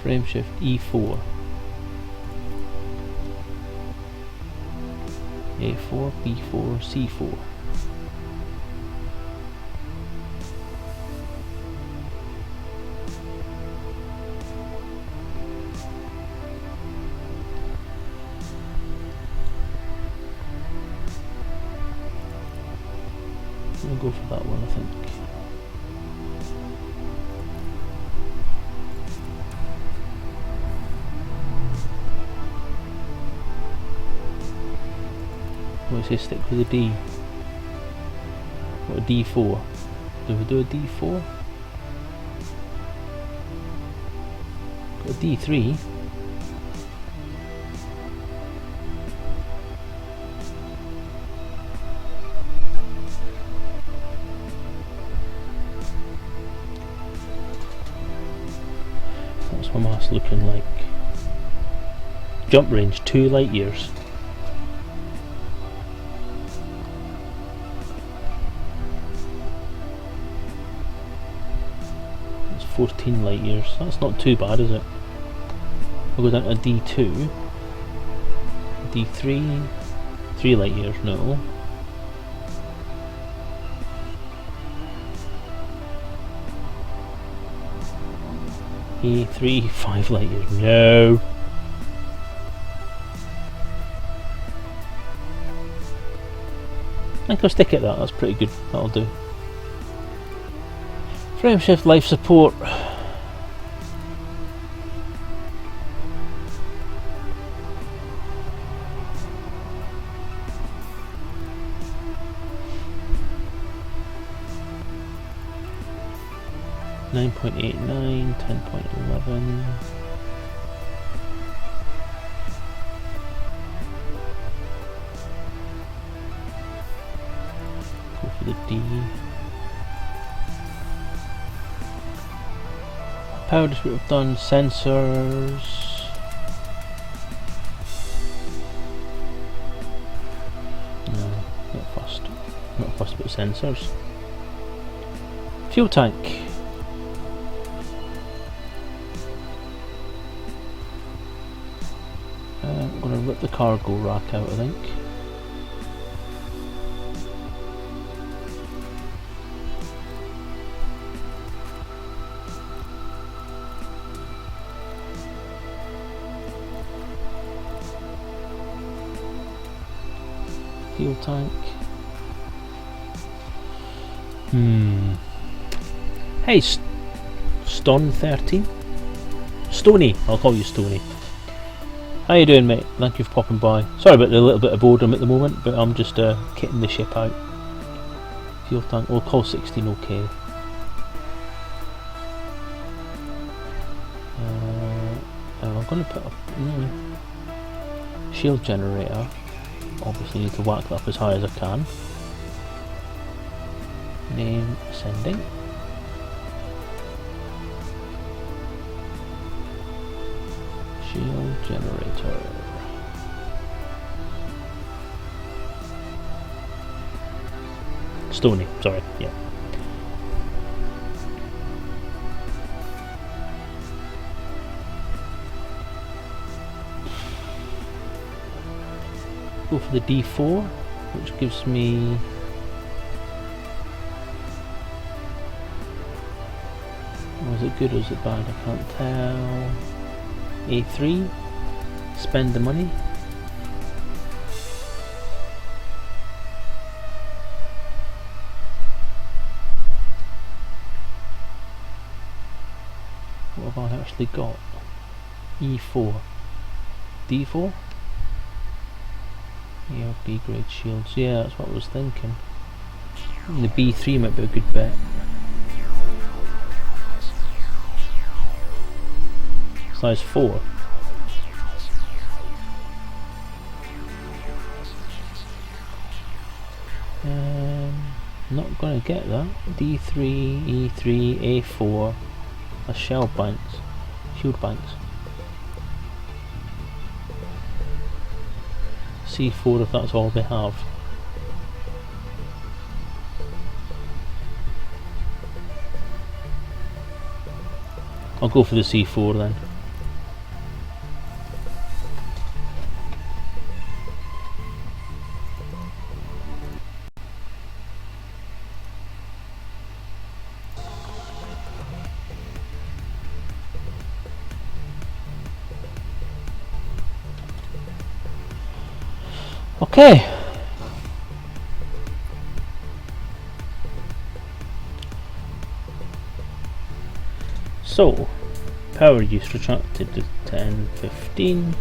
Frame shift E4. A4, B4, C4. I'm going to go for that one, I think. What say stick with a D? What, a D4? Do we do a D4? Got a D3. What's my mass looking like? Jump range 2 light years. That's 14 light years. That's not too bad, is it? We'll go down to D2. D3. 3 light years, no. E3, 5 light years, no. I think I'll stick at that, that's pretty good, that'll do. Frame shift life support. .89, 10.11. Go for the D. Power distributor I've done, sensors. No, not fussed. Not fussed about sensors. Fuel tank. I'm going to rip the cargo rack out, I think. Fuel tank. Hey, Stone 13? Stony, I'll call you Stony. How you doing, mate? Thank you for popping by. Sorry about the little bit of boredom at the moment, but I'm just kitting the ship out. Fuel tank, we'll call 16 okay. I'm going to put up shield generator. Obviously need to whack that up as high as I can. Name ascending. Shield generator. Stony, sorry, yeah. Go for the D4, which gives me it good or is it bad? I can't tell. A3. Spend the money. What have I actually got? E4. D4? Yeah, B grade shields. Yeah, that's what I was thinking. The B3 might be a good bet. Size 4. Not gonna get that. D3, E3, A4. That's shell banks. Shield banks. C4 if that's all they have. I'll go for the C4 then. Okay. So, power use retracted to 10, 15.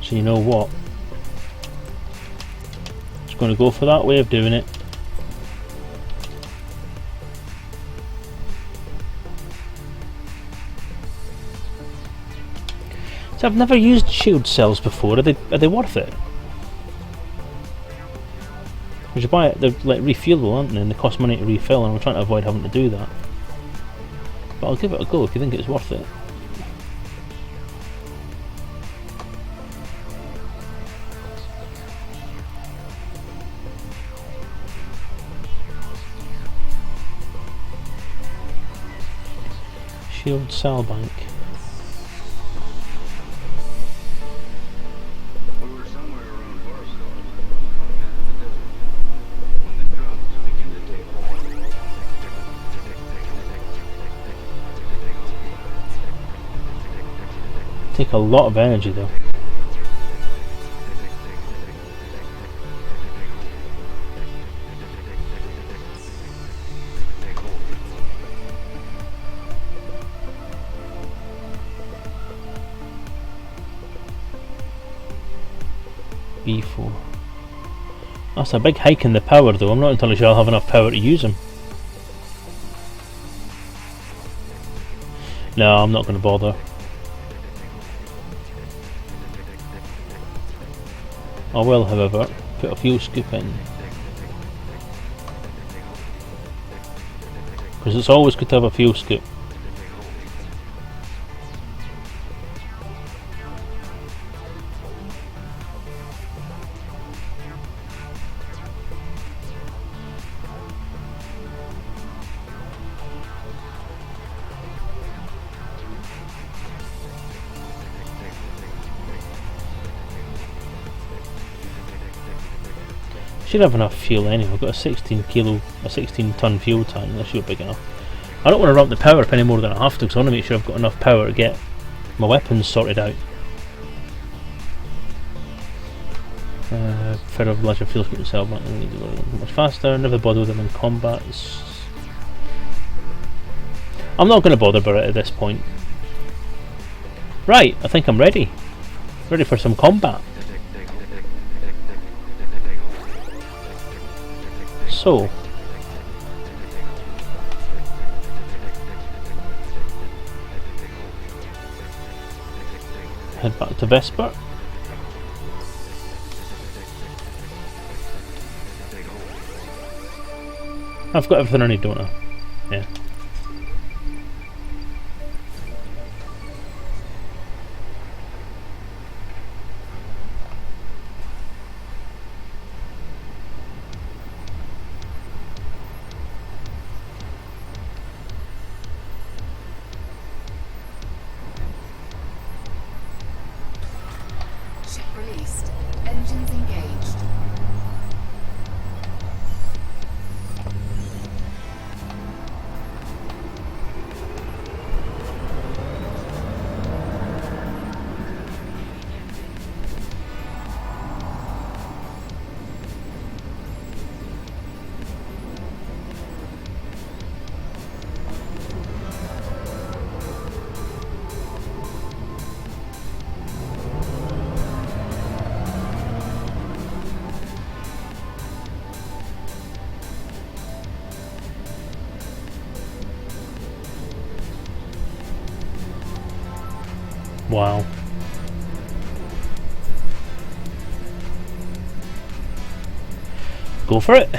So you know what? Just going to go for that way of doing it. So I've never used shield cells before. Are they worth it? Because you buy it, they're like refillable, aren't they? And they cost money to refill, and I'm trying to avoid having to do that. But I'll give it a go if you think it's worth it. Shield cell bank. We were somewhere around Barstow when the drugs began to take hold. Take a lot of energy though. B4. That's a big hike in the power though. I'm not entirely sure I'll have enough power to use them. No, I'm not going to bother. I will, however, put a fuel scoop in. Because it's always good to have a fuel scoop. Should have enough fuel anyway. I've got a 16 ton fuel tank. That should be big enough. I don't want to ramp the power up any more than I have to, because I want to make sure I've got enough power to get my weapons sorted out. Prefer a larger fuel scoop cell bank. Much faster. Never bother with them in combat. I'm not going to bother about it at this point. Right, I think I'm ready. Ready for some combat. So, head back to Vesper. I've got everything I need, don't I? Yeah. Ship released. Engines engaged. Wow. Go for it.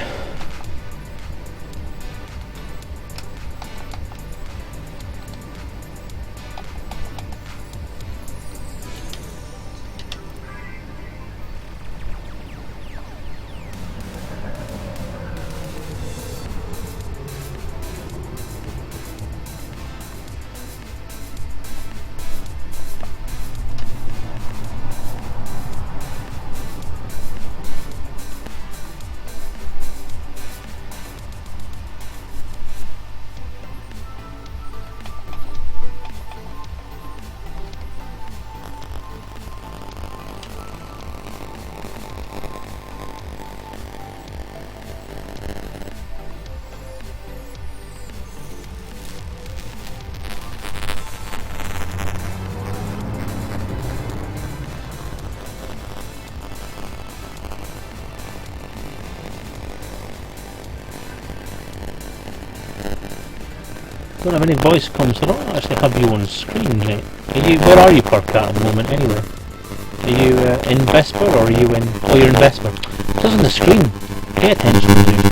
Don't have any voice comms. I don't actually have you on screen, mate. Where are you parked at the moment, anyway? Are you in Vesper or are you in? Oh, you're in Vesper. It says on the screen. Pay attention, dude.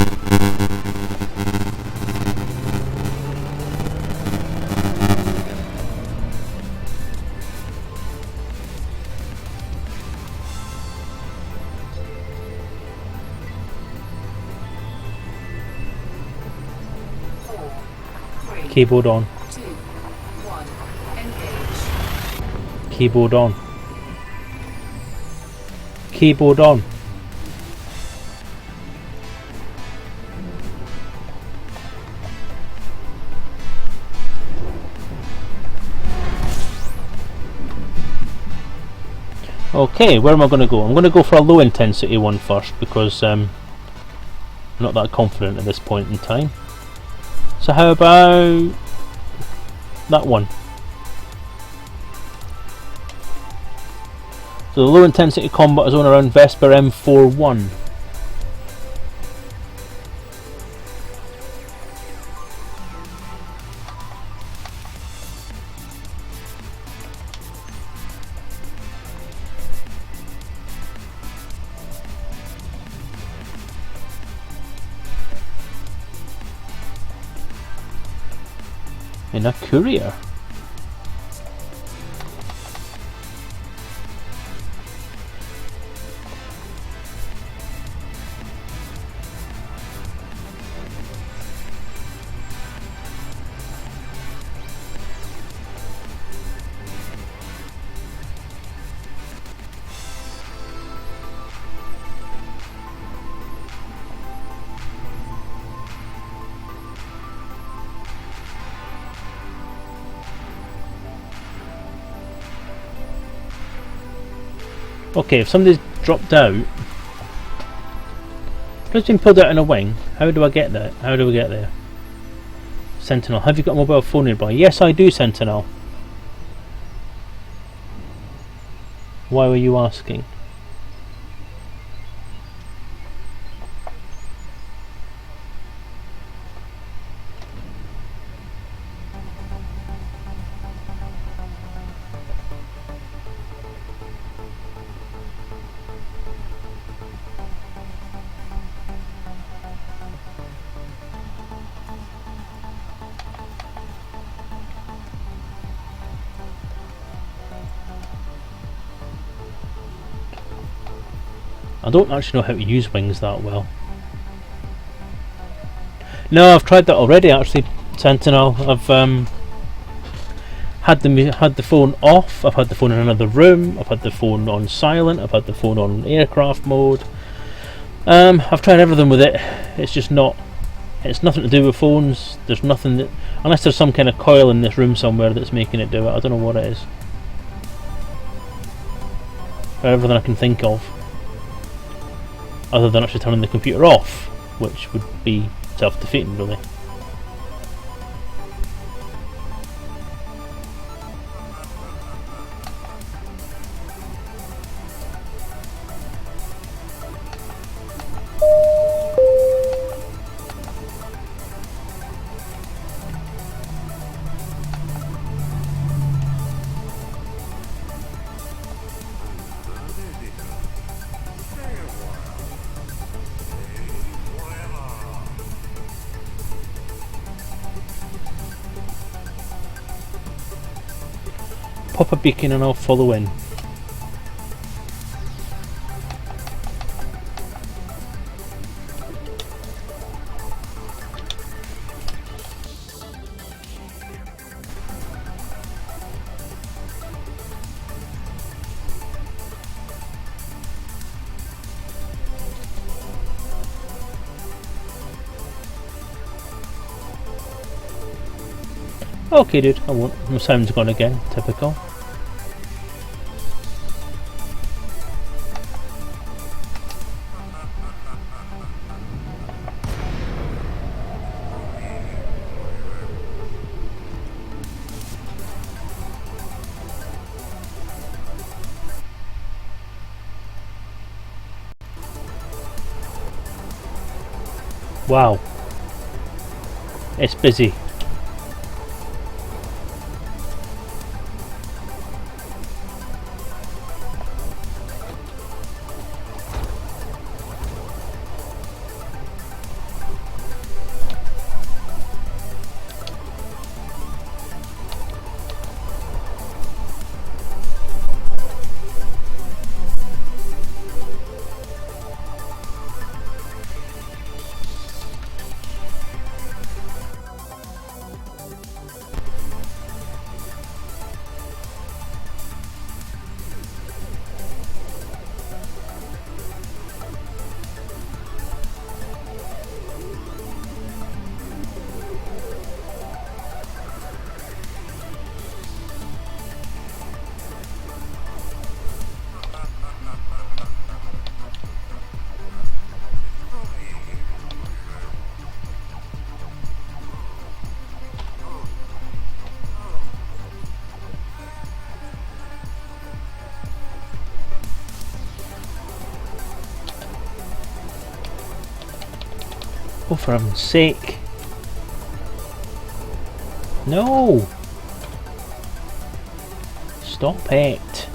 Keyboard on. 2, 1. Engage. Keyboard on. Keyboard on. Okay, where am I going to go? I'm going to go for a low intensity one first because I'm not that confident at this point in time. So how about that one? So the low intensity combat zone around Vesper M41. In a courier. Okay, if somebody's dropped out, if it's been pulled out in a wing, how do I get there? How do we get there? Sentinel, have you got a mobile phone nearby? Yes, I do, Sentinel. Why were you asking? I don't actually know how to use wings that well. No, I've tried that already actually, Sentinel. I've had the phone off, I've had the phone in another room, I've had the phone on silent, I've had the phone on aircraft mode. I've tried everything with it. It's just not, it's nothing to do with phones. There's nothing that, unless there's some kind of coil in this room somewhere that's making it do it. I don't know what it is. Everything I can think of, other than actually turning the computer off, which would be self-defeating really. Pop a beacon and I'll follow in. Okay dude, I won't. My sound's gone again, typical. Wow, it's busy. Oh, for heaven's sake. No! Stop it.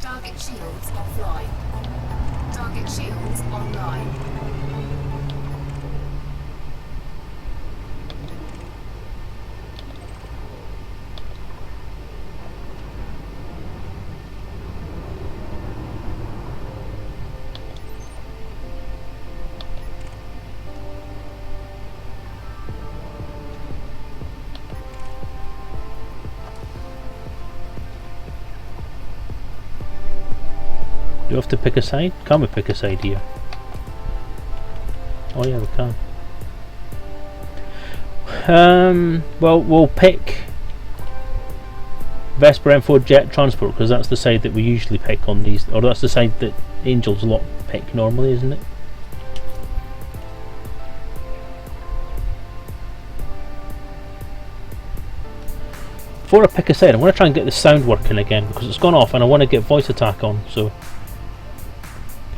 Target shields offline. Target shields online. Do we have to pick a side? Can we pick a side here? Oh yeah, we can. Well, we'll pick Vesper M4 jet transport because that's the side that we usually pick on these, or that's the side that Angel's lock pick normally, isn't it? Before I pick a side, I'm going to try and get the sound working again because it's gone off and I want to get voice attack on, so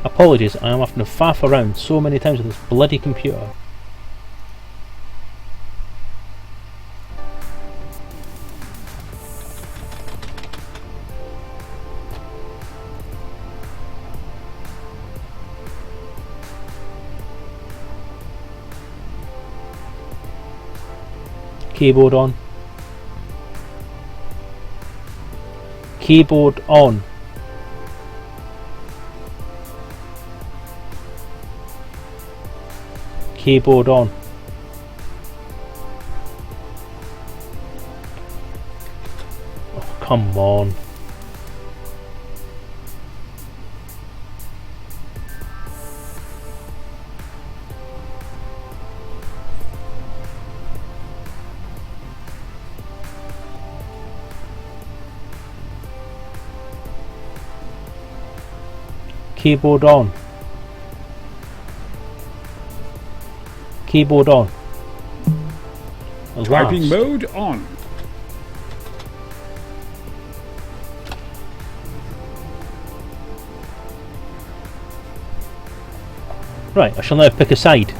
apologies, I am having to faff around so many times with this bloody computer. Keyboard on. Keyboard on. Keyboard on. Oh, come on. Keyboard on. Keyboard on. At Typing last. mode on. Right, I shall now pick a side.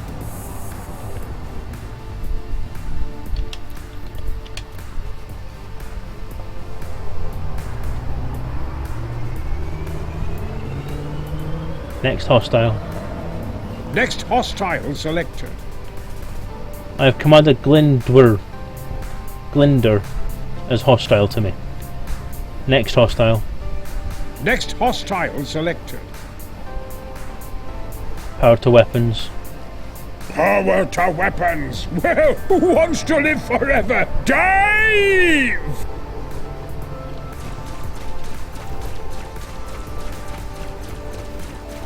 Next hostile. Next hostile selected. I have commanded Glinder as hostile to me. Next hostile. Next hostile selected. Power to weapons. Power to weapons. Well, who wants to live forever? Dive!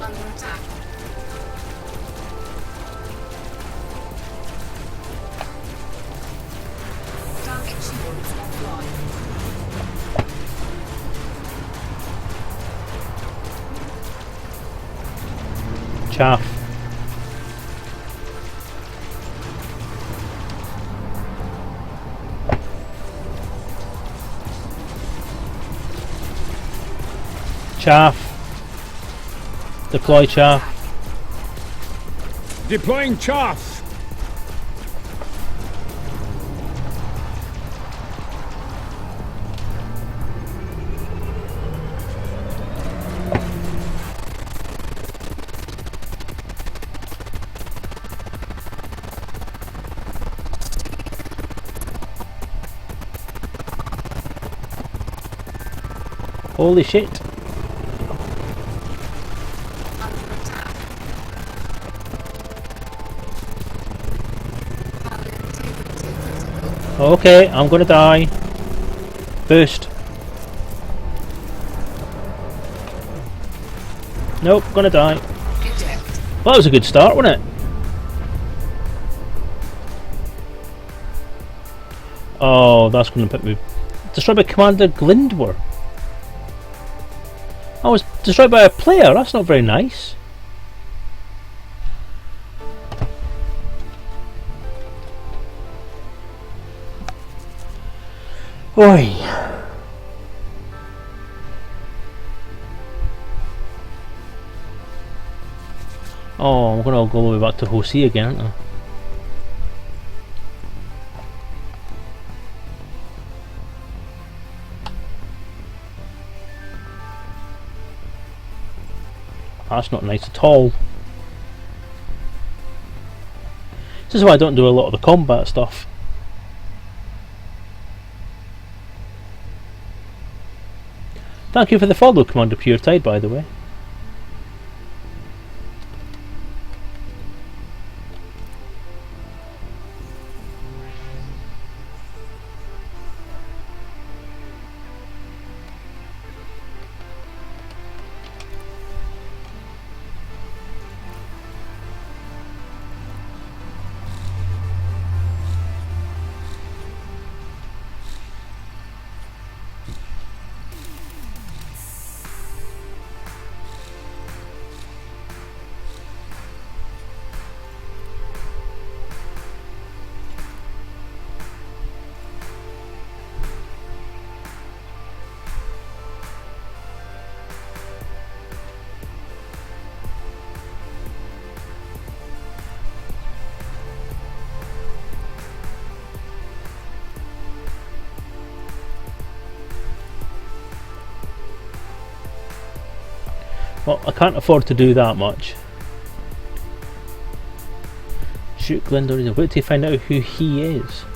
Under attack. Target shields offline. Chaff. Chaff. Deploy chaff. Deploying chaff. Holy shit. Under attack. Okay, I'm gonna die. Boost. Nope, gonna die. Eject. Well, that was a good start, wasn't it? Oh, that's gonna put me... Destroyed by Commander Glindwer. I was destroyed by a player, that's not very nice. Oi. Oh, I'm gonna go all the way back to Hosi again, aren't I? That's not nice at all. This is why I don't do a lot of the combat stuff. Thank you for the follow, Commander Pure Tide, by the way. Well, I can't afford to do that much. Shoot Glendower. Wait till you find out who he is.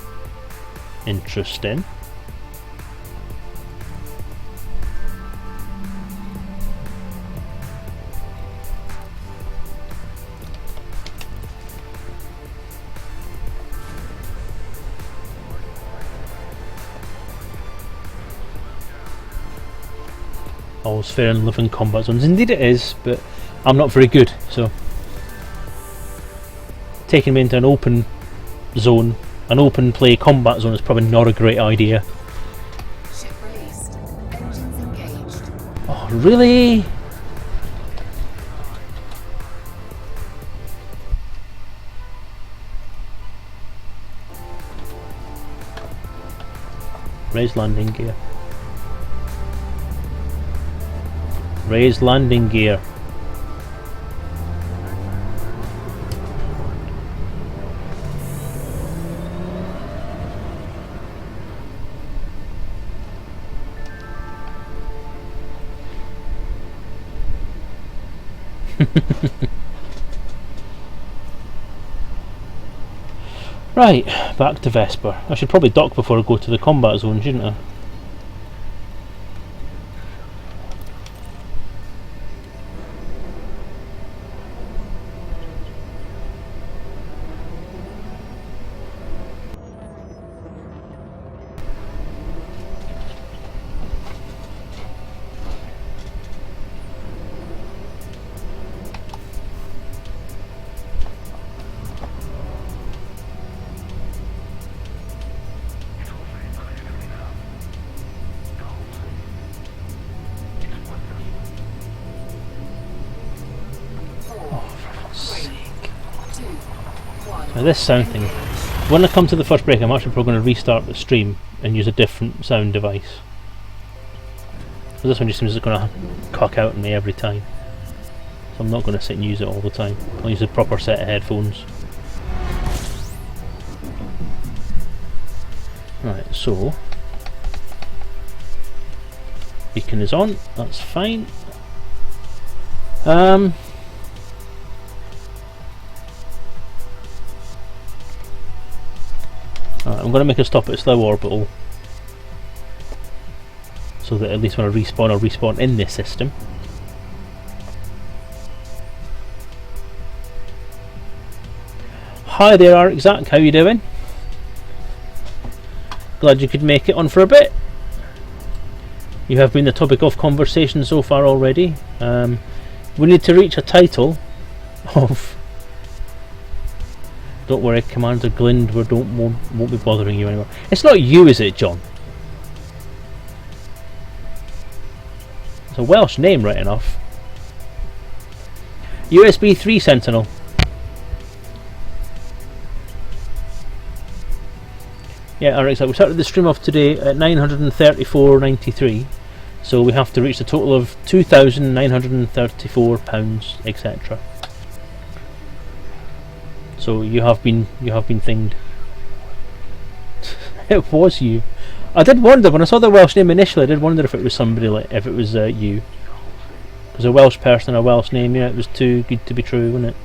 Interesting. All's fair in living combat zones. Indeed it is, but I'm not very good, so taking me into an open zone, an open play combat zone is probably not a great idea. Ship released. Engines engaged. Oh, really? Raise landing gear. Raise landing gear. Right, back to Vesper. I should probably dock before I go to the combat zone, shouldn't I? Now this sound thing, when I come to the first break I'm actually probably going to restart the stream and use a different sound device. Because this one just seems it's going to cock out on me every time. So I'm not going to sit and use it all the time. I'll use a proper set of headphones. Right, so beacon is on, that's fine. I'm going to make a stop at slow orbital so that at least when I respawn, I'll respawn in this system. Hi there Arczac, how you doing? Glad you could make it on for a bit. You have been the topic of conversation so far already. We need to reach a title of... Don't worry, Commander Glindwer won't be bothering you anymore. It's not you, is it, John? It's a Welsh name, right enough. USB 3 Sentinel. Yeah, alright, so we started the stream off today at 934.93, so we have to reach a total of £2,934, etc. So you have been thinged. It was you. I did wonder when I saw the Welsh name initially. I did wonder if it was somebody like if it was you, because a Welsh person, a Welsh name, yeah, it was too good to be true, wasn't it?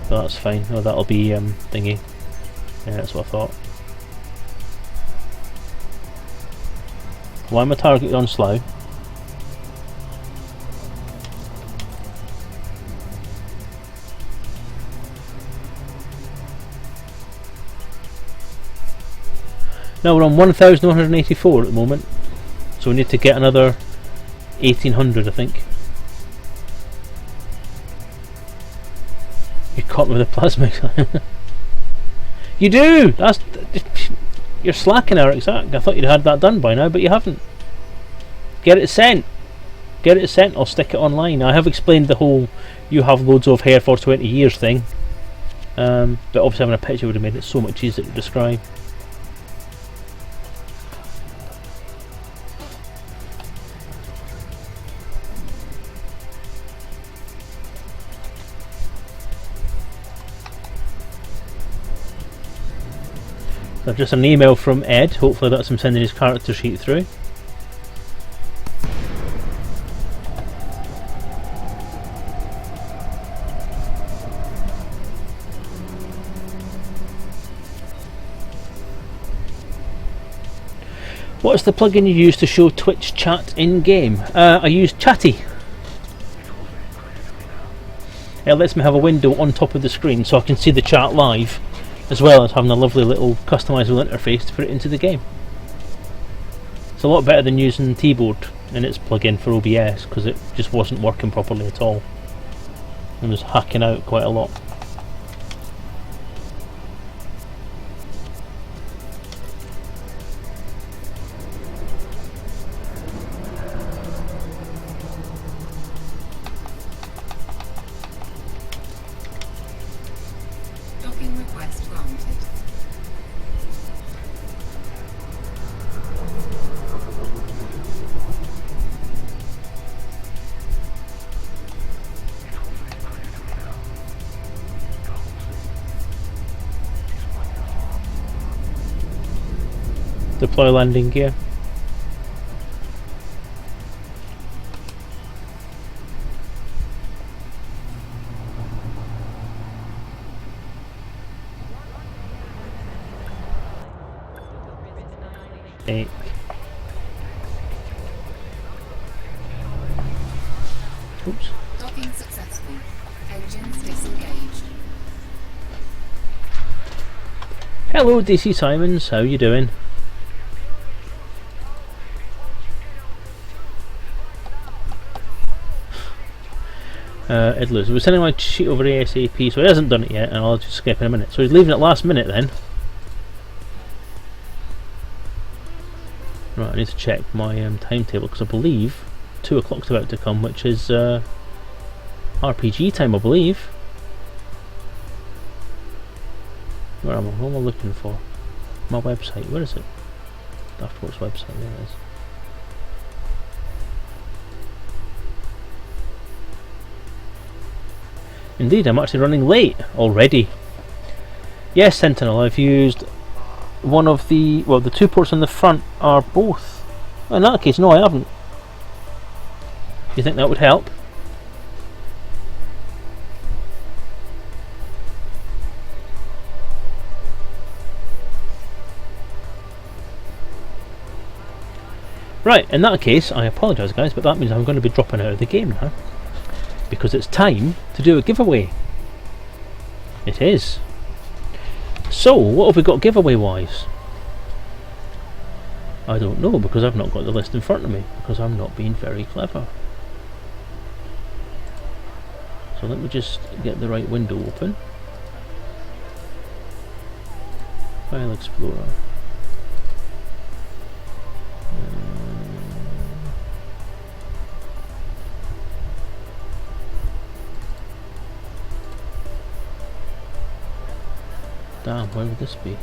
But that's fine. Oh, that'll be thingy. Yeah, that's what I thought. Why am I targeted on Slough? Now we're on 1,184 at the moment, so we need to get another 1,800, I think. You caught me with a plasma. You do! That's... You're slacking, Arczac. I thought you'd had that done by now, but you haven't. Get it sent. Get it sent, I'll stick it online. I have explained the whole you have loads of hair for 20 years thing. But obviously having a picture would have made it so much easier to describe. So just an email from Ed, hopefully that's him sending his character sheet through. What's the plugin you use to show Twitch chat in game? I use Chatty. It lets me have a window on top of the screen so I can see the chat live, as well as having a lovely little customizable interface to put it into the game. It's a lot better than using T-Board in its plugin for OBS, because it just wasn't working properly at all and was hacking out quite a lot. Docking request granted. Deploy landing gear. Eight. Oops. Docking successful. Engines disengaged. Hello DC Simons, how you doing? Idlers, we're sending my sheet over ASAP, so he hasn't done it yet, and I'll just skip in a minute. So he's leaving it last minute then. Right, I need to check my timetable, because I believe 2 o'clock's about to come, which is RPG time, I believe. Where am I? What am I looking for? My website, where is it? Daftworks website, there it is. Indeed, I'm actually running late already. Yes, Sentinel, I've used one of the, well, the 2 ports on the front are both. In that case, no, I haven't. Do you think that would help? Right, in that case, I apologise guys, but that means I'm going to be dropping out of the game now, because it's time to do a giveaway. It is. So, what have we got giveaway wise? I don't know, because I've not got the list in front of me, because I'm not being very clever. So let me just get the right window open. File Explorer. Damn, where would this be?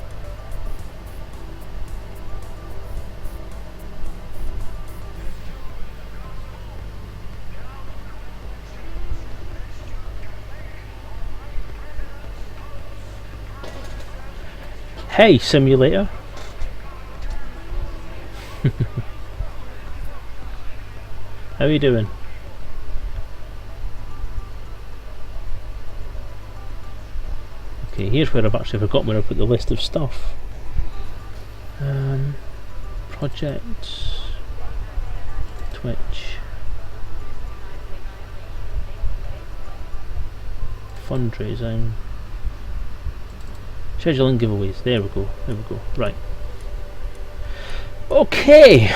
Hey, simulator. How are you doing? Okay, here's where I've actually forgotten where I put the list of stuff. Projects, Twitch, fundraising, scheduling giveaways. There we go. There we go. Right. Okay.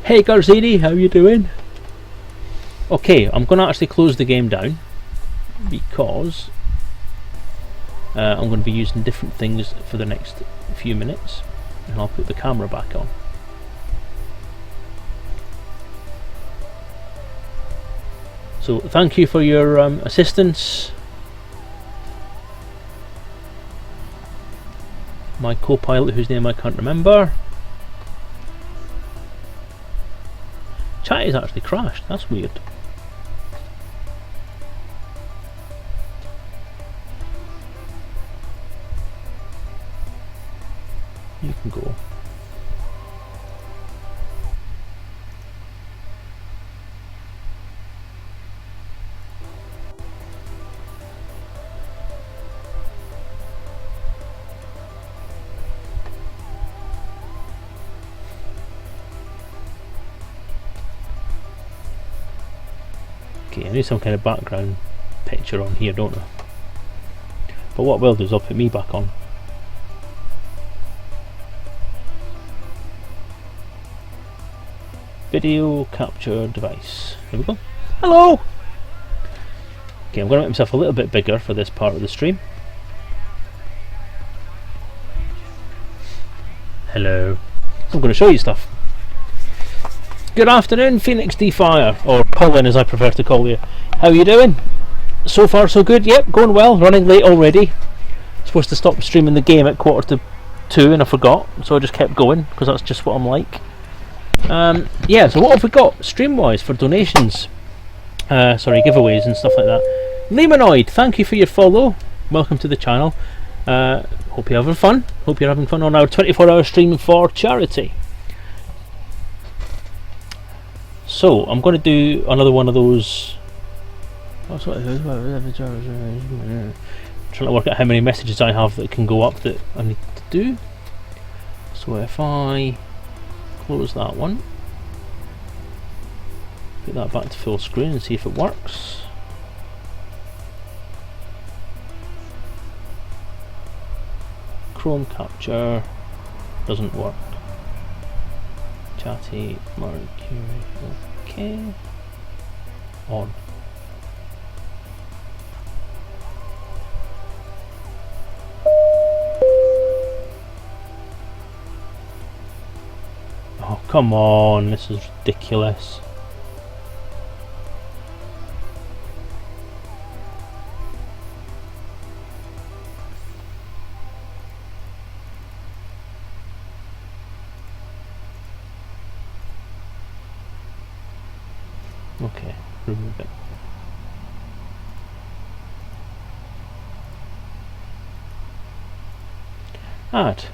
Hey Garzini, how you doing? Okay, I'm going to actually close the game down because I'm going to be using different things for the next few minutes, and I'll put the camera back on. So thank you for your assistance, my co-pilot whose name I can't remember. Chat has actually crashed, that's weird. You can go. I need some kind of background picture on here, don't I? But what I will do is I'll put me back on. Video capture device. There we go. Hello! Okay, I'm going to make myself a little bit bigger for this part of the stream. Hello. I'm going to show you stuff. Good afternoon, Phoenix D-Fire, or Colin as I prefer to call you. How are you doing? So far so good. Yep, going well. Running late already. Supposed to stop streaming the game at 1:45 and I forgot, so I just kept going because that's just what I'm like. Yeah, so what have we got stream wise for donations? Sorry, giveaways and stuff like that. Lemanoid, thank you for your follow. Welcome to the channel. Hope you're having fun. Hope you're having fun on our 24-hour stream for charity. So I'm going to do another one of those. Trying to work out how many messages I have that can go up that I need to do. So if I close that one, put that back to full screen and see if it works. Chrome capture doesn't work. Chatty Mercury, okay. On. Oh, come on, this is ridiculous. Okay, remove it. Add.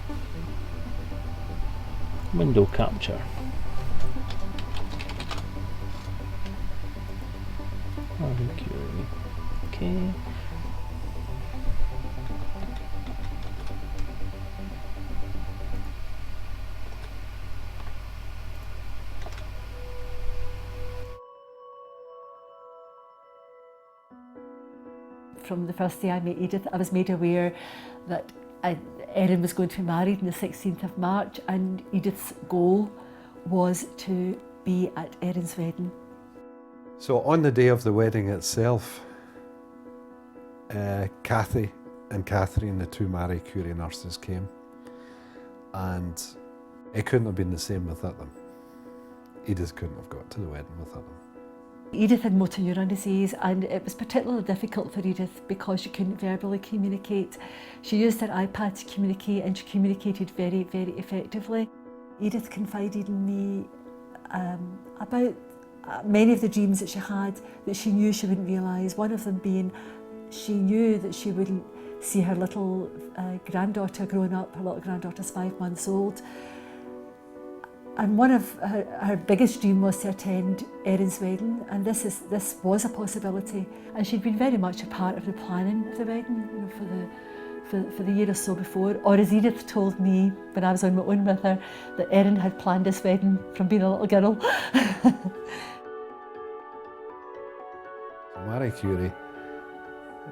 Window capture. Curie. Okay. From the first day I met Edith, I was made aware that Erin was going to be married on the 16th of March, and Edith's goal was to be at Erin's wedding. So on the day of the wedding itself, Kathy and Catherine, the two Marie Curie nurses, came, and it couldn't have been the same without them. Edith couldn't have got to the wedding without them. Edith had motor neuron disease, and it was particularly difficult for Edith because she couldn't verbally communicate. She used her iPad to communicate, and she communicated very, very effectively. Edith confided in me about many of the dreams that she had that she knew she wouldn't realise. One of them being she knew that she wouldn't see her little granddaughter growing up. Her little granddaughter's 5 months old. And one of her biggest dream was to attend Erin's wedding, and this was a possibility. And she'd been very much a part of the planning of the wedding, you know, for the year or so before. Or as Edith told me when I was on my own with her, that Erin had planned this wedding from being a little girl. Marie Curie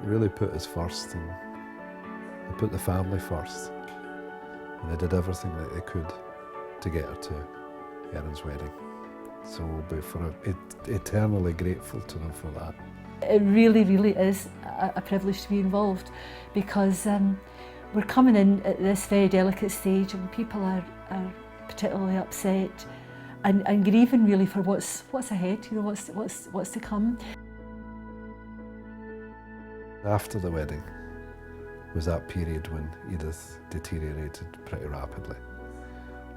really put us first, and they put the family first, and they did everything that they could to get her to Erin's wedding. So we'll be eternally grateful to them for that. It really, really is a privilege to be involved, because we're coming in at this very delicate stage, and people are particularly upset and grieving really for what's ahead, you know, what's to come. After the wedding was that period when Edith deteriorated pretty rapidly.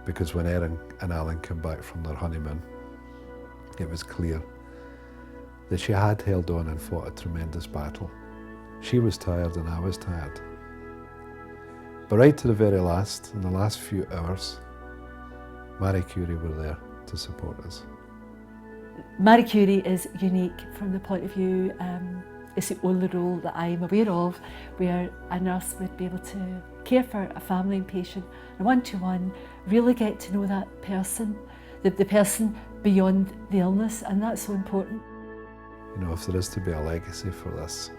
Because when Erin and Alan came back from their honeymoon, it was clear that she had held on and fought a tremendous battle. She was tired and I was tired. But right to the very last, in the last few hours, Marie Curie were there to support us. Marie Curie is unique from the point of view, it's the only role that I am aware of where a nurse would be able to care for a family and patient, and one-to-one, really get to know that person, the person beyond the illness, and that's so important. You know, if there is to be a legacy for this,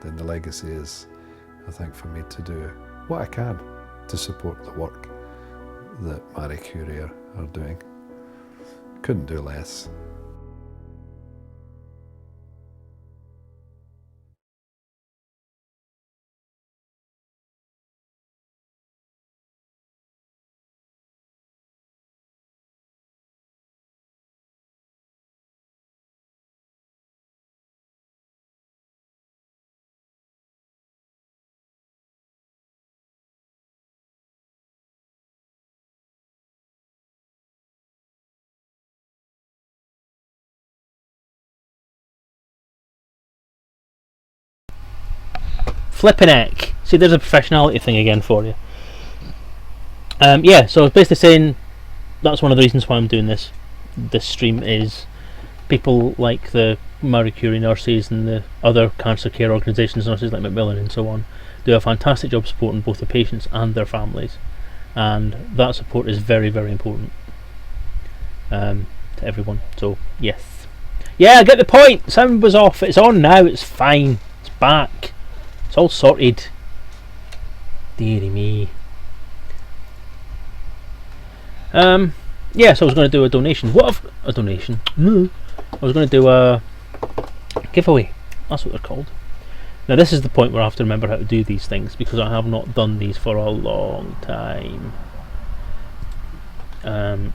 then the legacy is, I think, for me to do what I can to support the work that Marie Curie are doing. Couldn't do less. Flippin' heck. See, there's a professionality thing again for you. Yeah, so I was basically saying that's one of the reasons why I'm doing this stream is people like the Marie Curie nurses and the other cancer care organisations, nurses like Macmillan and so on, do a fantastic job supporting both the patients and their families, and that support is very, very important to everyone. So yes, yeah, I get the point. Sound was off. It's on now. It's fine. It's back. It's all sorted. Deary me. Yeah, so I was going to do a donation. A donation? No. I was going to do a giveaway. That's what they're called. Now this is the point where I have to remember how to do these things, because I have not done these for a long time.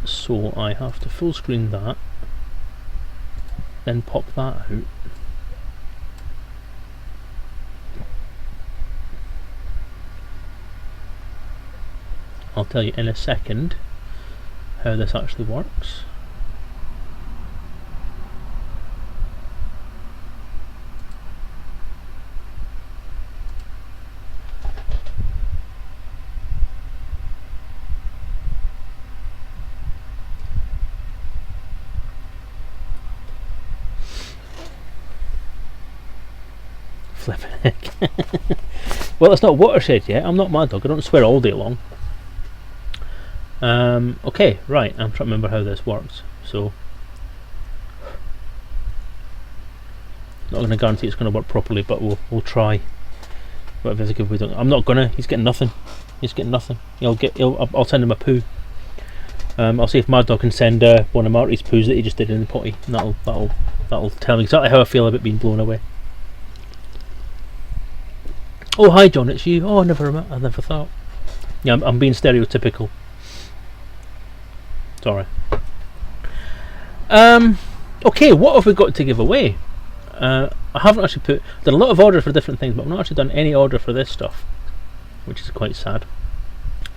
So I have to full screen that, then pop that out. I'll tell you in a second how this actually works. Flipping heck. Well, it's not watershed yet. I'm not Mad Dog. I don't swear all day long. Okay, right, I'm trying to remember how this works, so not going to guarantee it's going to work properly, but we'll try. Whatever is a good way to. I'm not gonna. He's getting nothing. He's getting nothing. I'll send him a poo. I'll see if Mad Dog can send one of Marty's poos that he just did in the potty. And that'll tell me exactly how I feel about being blown away. Oh hi John, it's you. Oh I never thought. Yeah, I'm being stereotypical. Sorry. Okay, what have we got to give away? I haven't actually done a lot of orders for different things, but I've not actually done any order for this stuff, which is quite sad.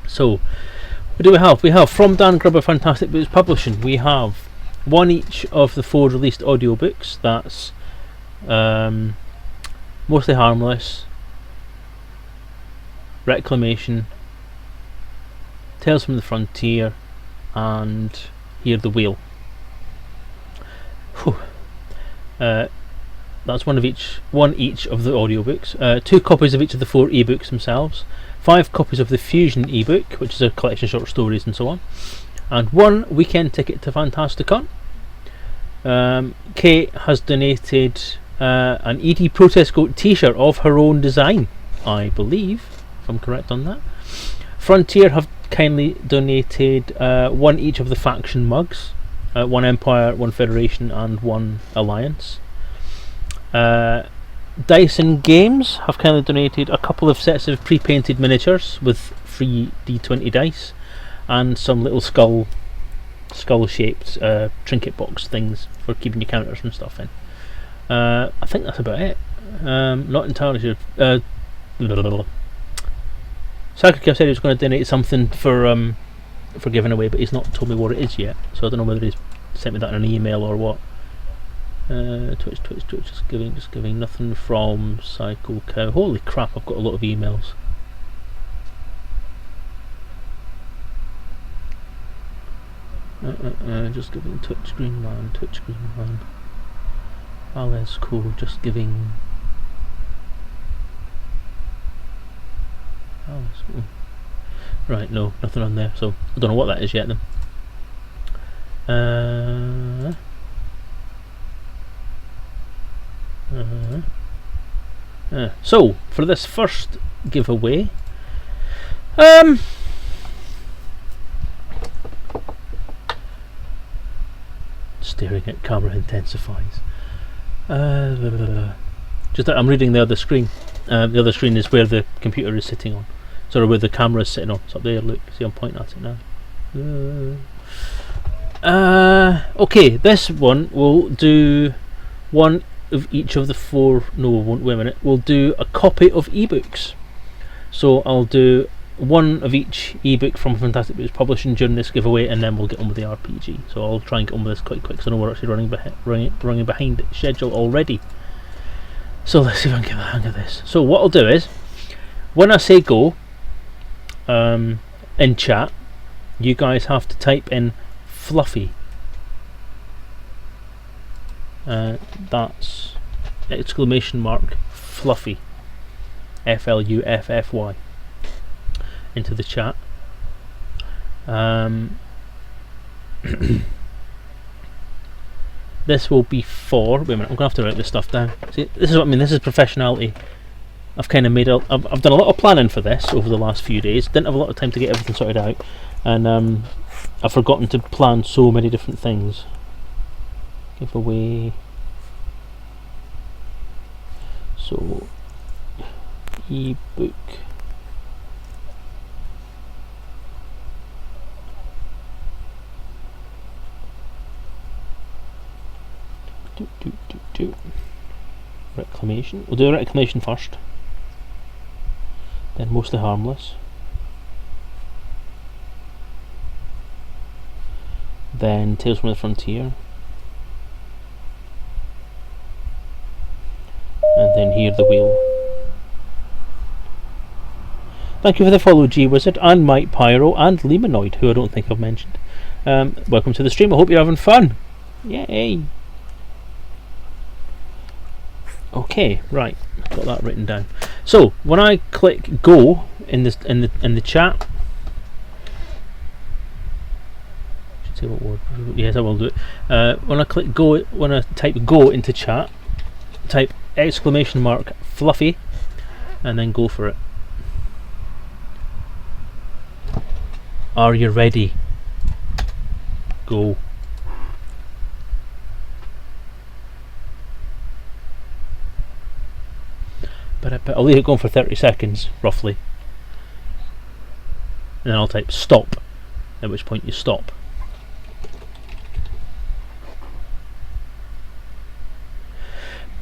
So, what do we have? We have from Dan Grubber Fantastic Books Publishing. We have one each of the 4 released audiobooks. That's Mostly Harmless, Reclamation, Tales from the Frontier, and Hear the Wheel. That's one each of the audiobooks. 2 copies of each of the 4 ebooks themselves. 5 copies of the Fusion ebook, which is a collection of short stories and so on. And 1 weekend ticket to Fantasticon. Kate has donated an ED Protest Goat t-shirt of her own design, I believe, if I'm correct on that. Frontier have kindly donated 1 each of the faction mugs, 1 Empire, 1 Federation and 1 Alliance. Dyson Games have kindly donated a couple of sets of pre-painted miniatures with free D20 dice and some little skull shaped trinket box things for keeping your counters and stuff in. I think that's about it. Not entirely sure. Psychic said he was going to donate something for giving away, but he's not told me what it is yet, so I don't know whether he's sent me that in an email or what. Twitch, just giving nothing from Psycho Cow. Holy crap, I've got a lot of emails. Just giving Twitch Green Man. Alice Cool, just giving Alice. Right, no, nothing on there, so I don't know what that is yet then. So for this first giveaway, staring at camera intensifies. Just that I'm reading the other screen. The other screen is where the computer is sitting on. Sort of where the camera is sitting on. It's up there, look. See, I'm pointing at it now. Okay, this one will do one of each of the four. No, we won't. Wait a minute. We'll do a copy of ebooks. So I'll do one of each ebook from Fantastic Books Publishing during this giveaway, and then we'll get on with the RPG. So I'll try and get on with this quite quick, so I know we're actually running behind schedule already. So let's see if I can get the hang of this. So what I'll do is, when I say go, in chat, you guys have to type in fluffy. That's exclamation mark fluffy, FLUFFY, into the chat. This will be for. Wait a minute, I'm gonna have to write this stuff down. See, this is what I mean. This is professionality. I've kind of made a. I've done a lot of planning for this over the last few days. Didn't have a lot of time to get everything sorted out, and I've forgotten to plan so many different things. Giveaway. So, ebook. Reclamation. We'll do a reclamation first. Then mostly harmless. Then Tales from the Frontier. And then Hear the Wheel. Thank you for the follow, G Wizard, and Mike Pyro, and Lemanoid, who I don't think I've mentioned. Welcome to the stream. I hope you're having fun. Yay! Okay, right. Got that written down. So when I click go in this in the chat, should say what word? Yes, I will do it. When I click go, when I type go into chat, type exclamation mark fluffy, and then go for it. Are you ready? Go. But I'll leave it going for 30 seconds, roughly. And then I'll type stop, at which point you stop.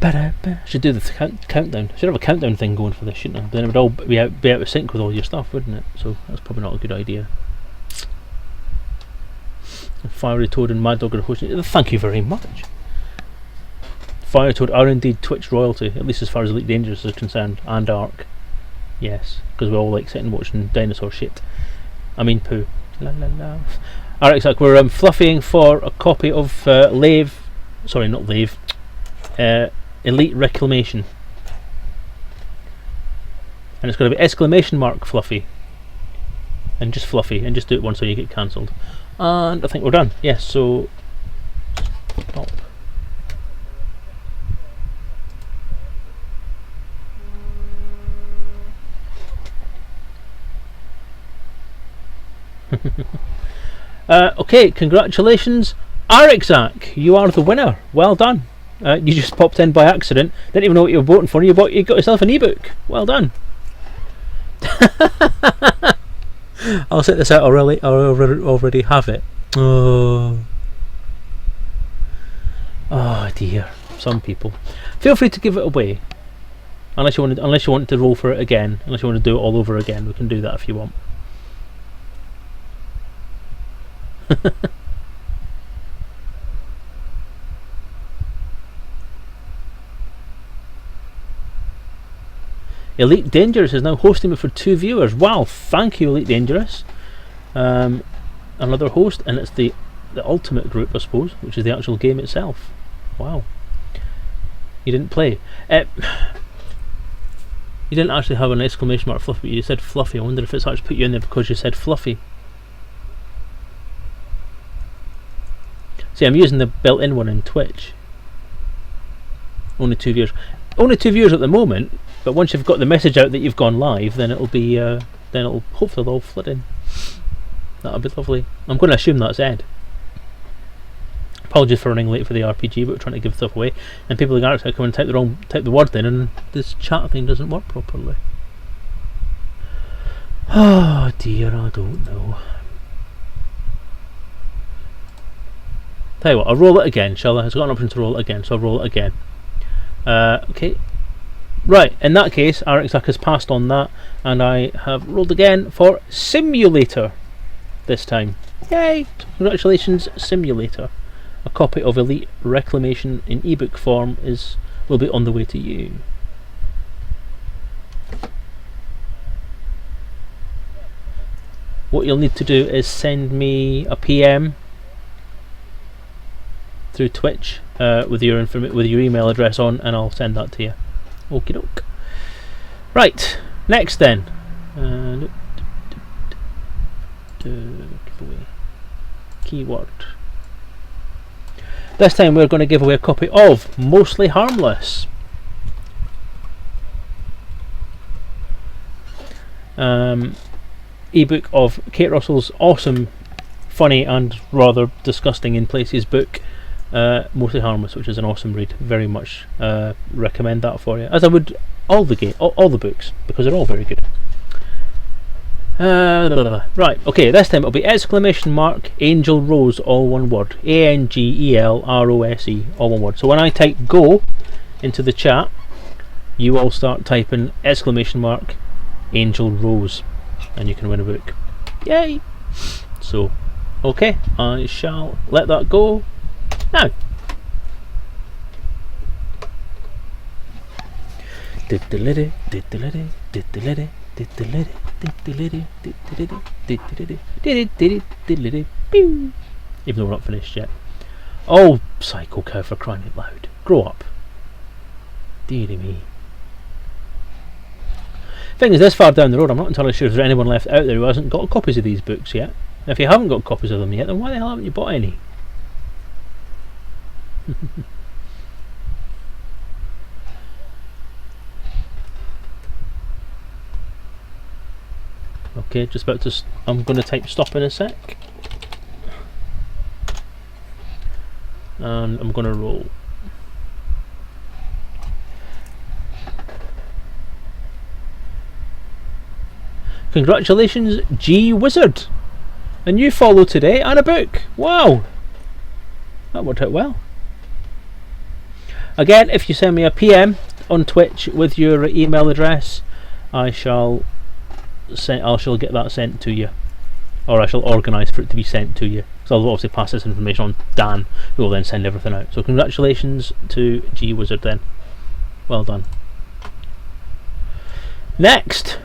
I should do the countdown. I should have a countdown thing going for this, shouldn't I? Then it would all be out of sync with all your stuff, wouldn't it? So that's probably not a good idea. Fiery Toad and Mad Dog are hosting. Thank you very much. Fire Toad are indeed Twitch royalty, at least as far as Elite Dangerous is concerned, and Ark. Yes, because we all like sitting watching dinosaur shit. I mean poo. La la la. Alright, so we're fluffying for a copy of sorry, not Lave. Elite Reclamation. And it's going to be exclamation mark fluffy. And just fluffy, and just do it once so you get cancelled. And I think we're done. Yes, so stop. Okay, congratulations, Arixac, you are the winner. Well done. You just popped in by accident, didn't even know what you were voting for. You got yourself an ebook. Well done. I'll set this out already. I already have it. Oh dear. Some people. Feel free to give it away. Unless you want to roll for it again. Unless you want to do it all over again, we can do that if you want. Elite Dangerous is now hosting me for 2 viewers. Wow, thank you, Elite Dangerous. Another host, and it's the ultimate group, I suppose, which is the actual game itself. Wow. You didn't play. You didn't actually have an exclamation mark fluffy, you said fluffy. I wonder if it's actually put you in there because you said fluffy. See, I'm using the built-in one in Twitch. Only 2 viewers. Only 2 viewers at the moment, but once you've got the message out that you've gone live, then it'll be then it'll hopefully all flood in. That'll be lovely. I'm going to assume that's Ed. Apologies for running late for the RPG, but we're trying to give stuff away, and people are actually come and type the word in, and this chat thing doesn't work properly. Oh dear, I don't know. Tell you what, I'll roll it again, shall I? It's got an option to roll it again, so I'll roll it again. Okay. Right, in that case, Arixak has passed on that, and I have rolled again for Simulator this time. Yay! So congratulations, Simulator. A copy of Elite Reclamation in ebook form will be on the way to you. What you'll need to do is send me a PM through Twitch with your email address on, and I'll send that to you. Okie doke. Right, next then. Giveaway. Keyword. This time we're going to give away a copy of Mostly Harmless. Ebook of Kate Russell's awesome, funny and rather disgusting in places book, Mostly Harmless, which is an awesome read. Very much recommend that for you, as I would all the books, because they're all very good. Right, okay, this time it'll be Angel Rose, all one word. ANGELROSE, all one word. So when I type go into the chat, you all start typing Angel Rose, and you can win a book. Yay! So, okay, I shall let that go now. Even though we're not finished yet. Oh, Psycho Cow, for crying out loud. Grow up. Deary me. Thing is, this far down the road, I'm not entirely sure if there's anyone left out there who hasn't got copies of these books yet. And if you haven't got copies of them yet, then why the hell haven't you bought any? Okay, just about to. I'm going to type stop in a sec, and I'm going to roll. Congratulations, G Wizard! A new follow today and a book. Wow, that worked out well. Again, if you send me a PM on Twitch with your email address, I shall get that sent to you, or I shall organise for it to be sent to you. So I'll obviously pass this information on to Dan, who will then send everything out. So congratulations to G Wizard then. Well done. Next.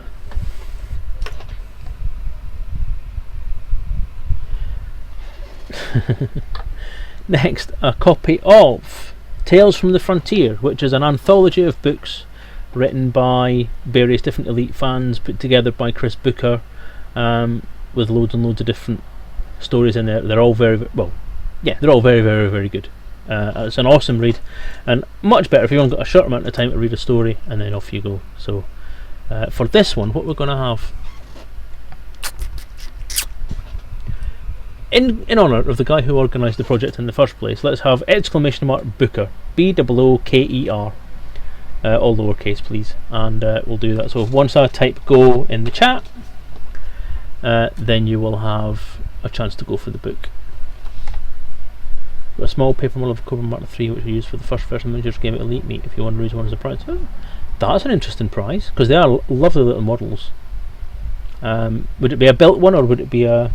Next, a copy of Tales from the Frontier, which is an anthology of books written by various different Elite fans, put together by Chris Booker, with loads and loads of different stories in there. They're all very very good. It's an awesome read, and much better if you've only got a short amount of time to read a story and then off you go. So for this one, what we're going to have, in honour of the guy who organised the project in the first place, let's have !Booker, BOOKER, all lowercase please, and we'll do that. So once I type go in the chat, then you will have a chance to go for the book. A small paper model of Cobra Mark III, which we use for the first version miniatures game at Elite Meet. If you want to raise one as a prize, that's an interesting prize, because they are lovely little models. Would it be a built one, or would it be a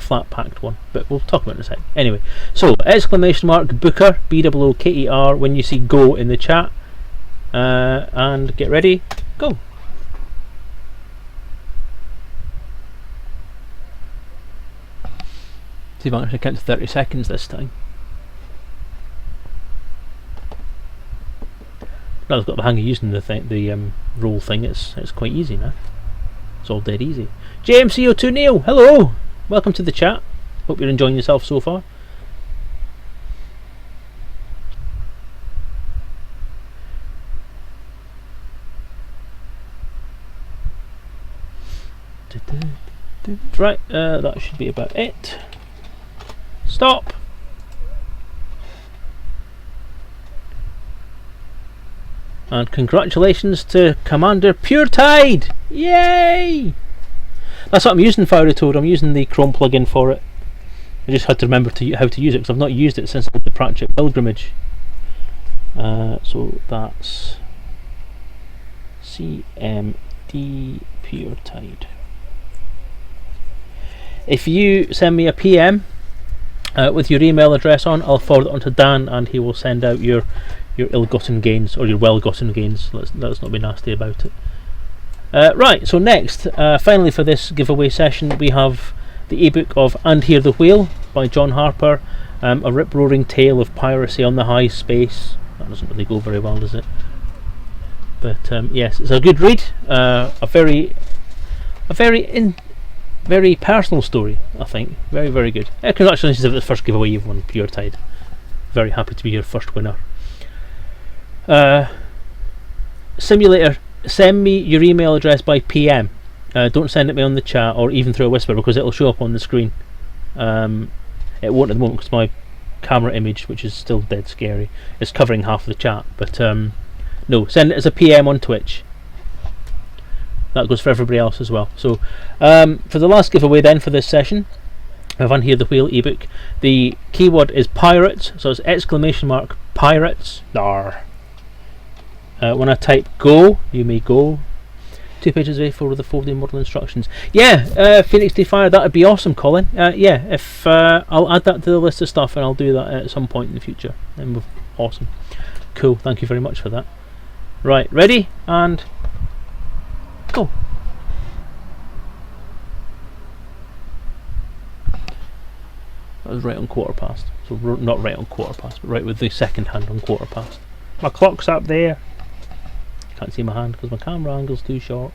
flat packed one? But we'll talk about it in a sec. Anyway, so !Booker, BOOKER, when you see go in the chat, and get ready, go. See if I can actually count to 30 seconds this time. Now I've got the hang of using the roll thing. It's quite easy now. It's all dead easy. JMCO2 Neil, hello! Welcome to the chat. Hope you're enjoying yourself so far. Right, that should be about it. Stop! And congratulations to Commander Puretide! Yay! That's what I'm using, Fiery Toad. I'm using the Chrome plugin for it. I just had to remember how to use it because I've not used it since the Pratchett Pilgrimage. So that's CMD Puretide. If you send me a PM with your email address on, I'll forward it on to Dan and he will send out your ill-gotten gains, or your well-gotten gains. Let's not be nasty about it. Right, so next, finally for this giveaway session, we have the ebook of And Hear the Whale by John Harper, a rip-roaring tale of piracy on the high space. That doesn't really go very well, does it? But yes, it's a good read, a very personal story, I think. Very, very good. Congratulations on the first giveaway you've won, Puretide. Very happy to be your first winner. Simulator, send me your email address by PM. Don't send it me on the chat or even through a whisper because it'll show up on the screen. It won't at the moment because my camera image, which is still dead scary, is covering half of the chat. But no, send it as a PM on Twitch. That goes for everybody else as well. So for the last giveaway then for this session of Unhear the Whale ebook, the keyword is pirates, so it's !pirates. Dar. When I type go, you may go. 2 pages away for the 4D model instructions. Yeah, Phoenix D Fire, that would be awesome, Colin. Yeah, if I'll add that to the list of stuff and I'll do that at some point in the future. Awesome. Cool, thank you very much for that. Right, ready? And go. That was right on 1/4 past. So not right on 1/4 past, but right with the second hand on 1/4 past. My clock's up there. Can't see my hand because my camera angle's too short.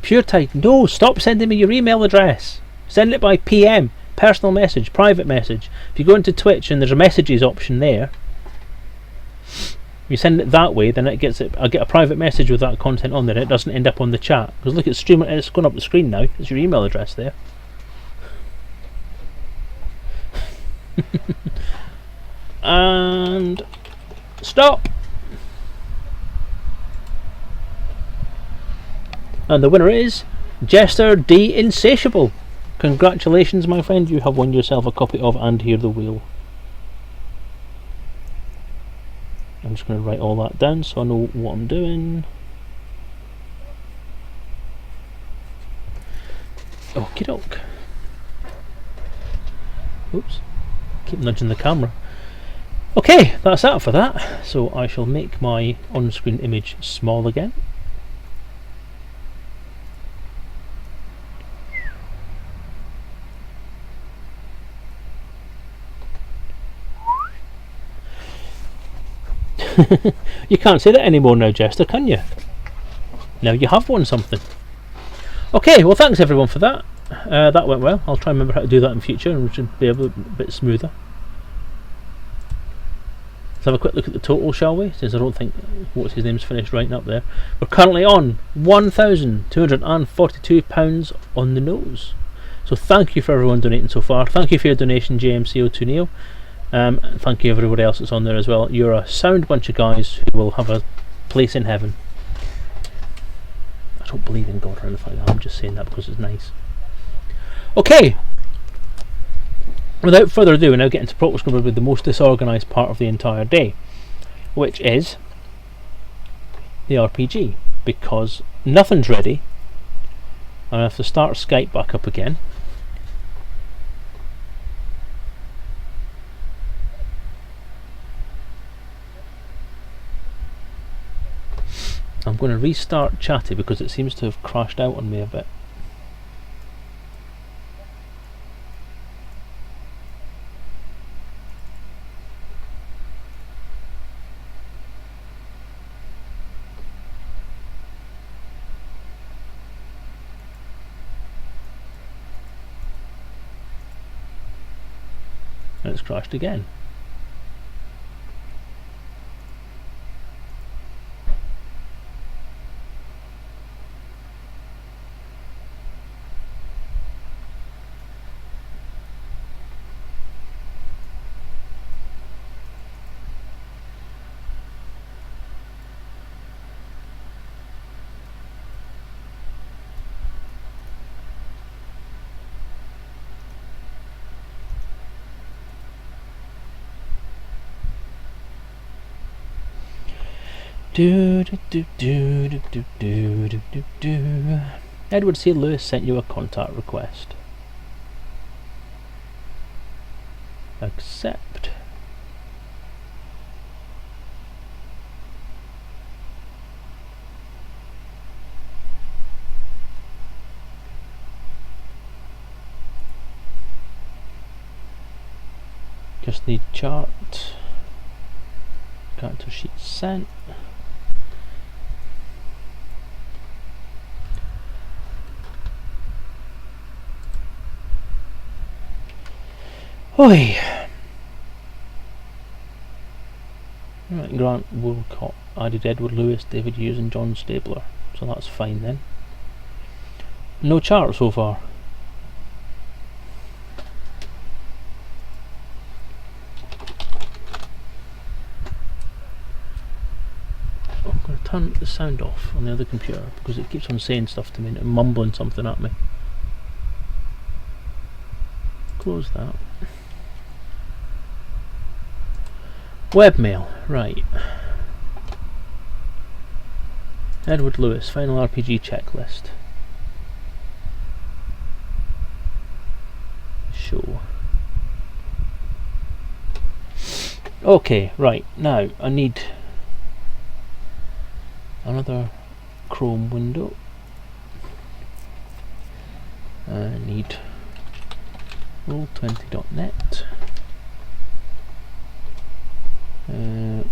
Puretide, no, stop sending me your email address. Send it by PM, personal message, private message. If you go into Twitch and there's a messages option there, you send it that way, then it gets it. I get a private message with that content on there. It doesn't end up on the chat because look, it's streaming. It's going up the screen now. It's your email address there. And stop. And the winner is Jester D Insatiable. Congratulations, my friend, you have won yourself a copy of And Hear the Whale. I'm just going to write all that down so I know what I'm doing. Okie doke. Oops, keep nudging the camera. Okay, that's that for that. So I shall make my on-screen image small again. You can't say that anymore now, Jester, can you? Now you have won something. Okay, well thanks everyone for that. That went well. I'll try and remember how to do that in future and we should be able to be a bit smoother. Let's have a quick look at the total, shall we? Since I don't think what's his name's finished writing up there. We're currently on £1,242 on the nose. So thank you for everyone donating so far. Thank you for your donation, JMCO2 Neo. Thank you everybody else that's on there as well. You're a sound bunch of guys who will have a place in heaven. I don't believe in God or anything like that. I'm just saying that because it's nice. Okay. Without further ado, we're now getting to what's going to be the most disorganised part of the entire day, which is the RPG, because nothing's ready. I have to start Skype back up again. I'm going to restart Chatty because it seems to have crashed out on me a bit. And it's crashed again. Do do do do do do do do do do. Edward C. Lewis sent you a contact request. Accept. Just need chart. Character sheet sent. Oi! Right, Grant Woolcott added Edward Lewis, David Hughes and John Stabler, so that's fine then. No chart so far. I'm going to turn the sound off on the other computer because it keeps on saying stuff to me and mumbling something at me. Close that. Webmail, right. Edward Lewis, final RPG checklist. Show. Okay, right, now I need another Chrome window. I need roll20.net.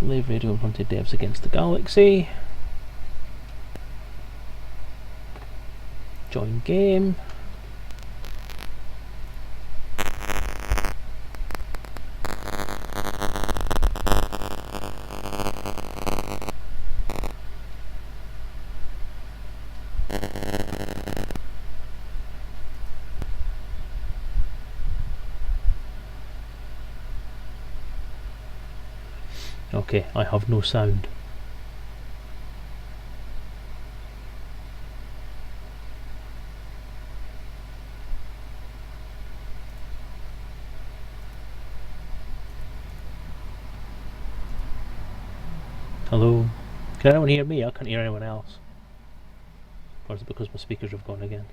Live radio in front of devs against the galaxy. Join game. Okay, I have no sound. Hello? Can anyone hear me? I can't hear anyone else. Or is it because my speakers have gone again?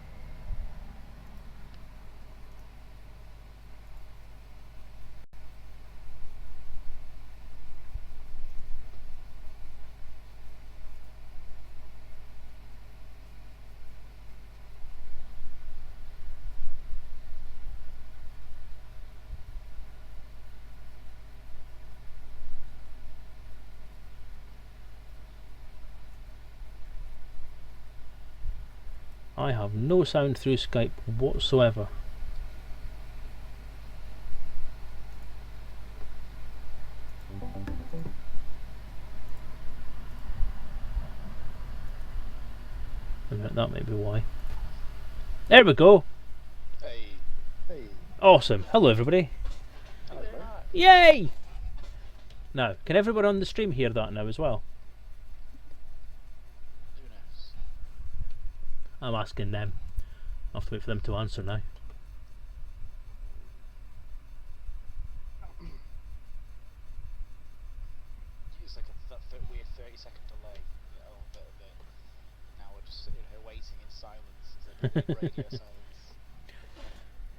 I have no sound through Skype whatsoever. That may be why. There we go! Hey. Hey. Awesome. Hello everybody. Hello. Yay! Now, can everyone on the stream hear that now as well? Who knows? I'm asking them. I'll have to wait for them to answer now. It's like that weird 30-second delay. A little bit of it. Now we're just sitting here waiting in silence. It's like radio silence.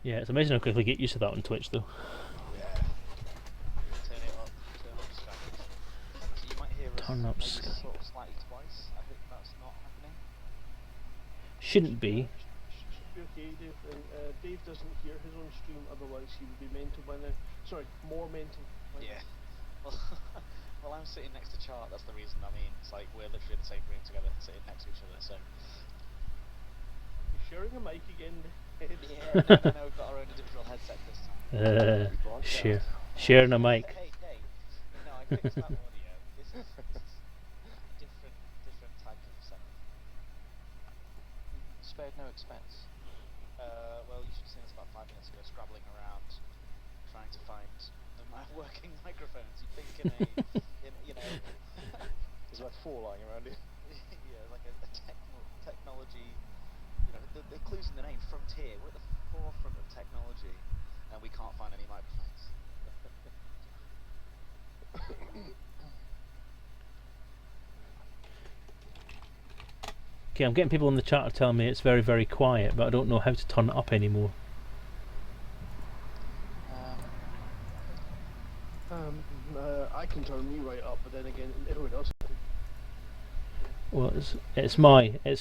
Yeah, it's amazing how quickly you get used to that on Twitch though. Yeah. Turn it up. Turn up Skype. So you might hear us Turn up maybe Skype. sort of slightly twice. I think that's not happening. Shouldn't be. Should be okay, Dave. And Dave doesn't hear his own stream, otherwise he would be mental by now. Sorry, more mental. Yeah. Well, well, I'm sitting next to Chart. That's the reason. I mean, it's like we're literally in the same room together, sitting next to each other. So. You're sharing a mic again. Yeah. No. We've got our own individual headset this time. Sharing a mic. Hey. No, I fixed that audio. This is different type of setup. Spared no expense. Well, you should have seen us about 5 minutes ago, scrabbling around, trying to find the working microphones. You'd think you know. There's about 4 lying around here. Yeah, like a technology. You know, the clues in the name, frontier. We're at the forefront of technology, and we can't find any microphones. Okay, I'm getting people in the chat telling me it's very, very quiet, but I don't know how to turn it up anymore. I can turn me right up, but then again, everyone else. Well, it's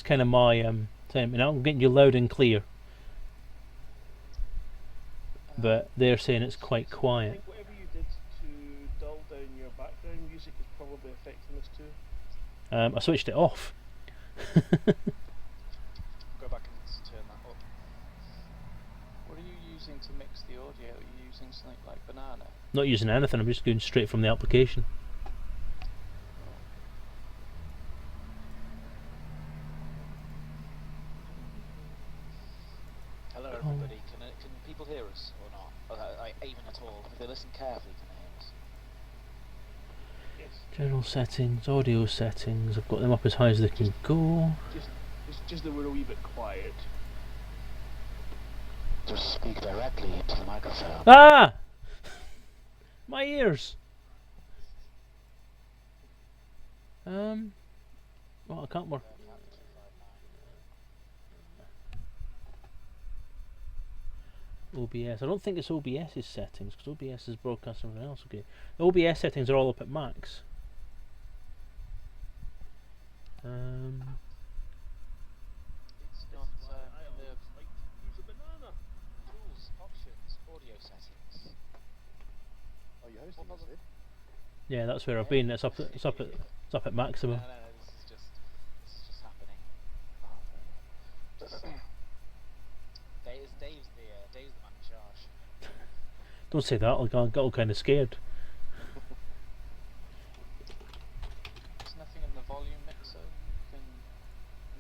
kind of my thing. You know, I'm getting you loud and clear, but they're saying it's quite I quiet. think whatever you did to dull down your background music is probably affecting this too. I switched it off. Go back and turn that up. What are you using to mix the audio? Are you using something like Banana? Not using anything. I'm just going straight from the application. Hello everybody, can people hear us or not? Like, even at all? If they listen carefully, can they hear us? Yes. General settings, audio settings. I've got them up as high as they can go. Just that we're a wee bit quiet. Just speak directly into the microphone. Ah! My ears! Well, I can't work. OBS. I don't think it's OBS's settings, because OBS is broadcasting everything else. Okay. The OBS settings are all up at max. It's not Use a banana. tools, options, audio settings. Oh, you're hosting this, Sid? Yeah, that's where I've been. It's up at maximum. No, this is just happening. Dave's the man in charge. Don't say that. Like, I got all kind of scared. There's nothing in the volume mixer you can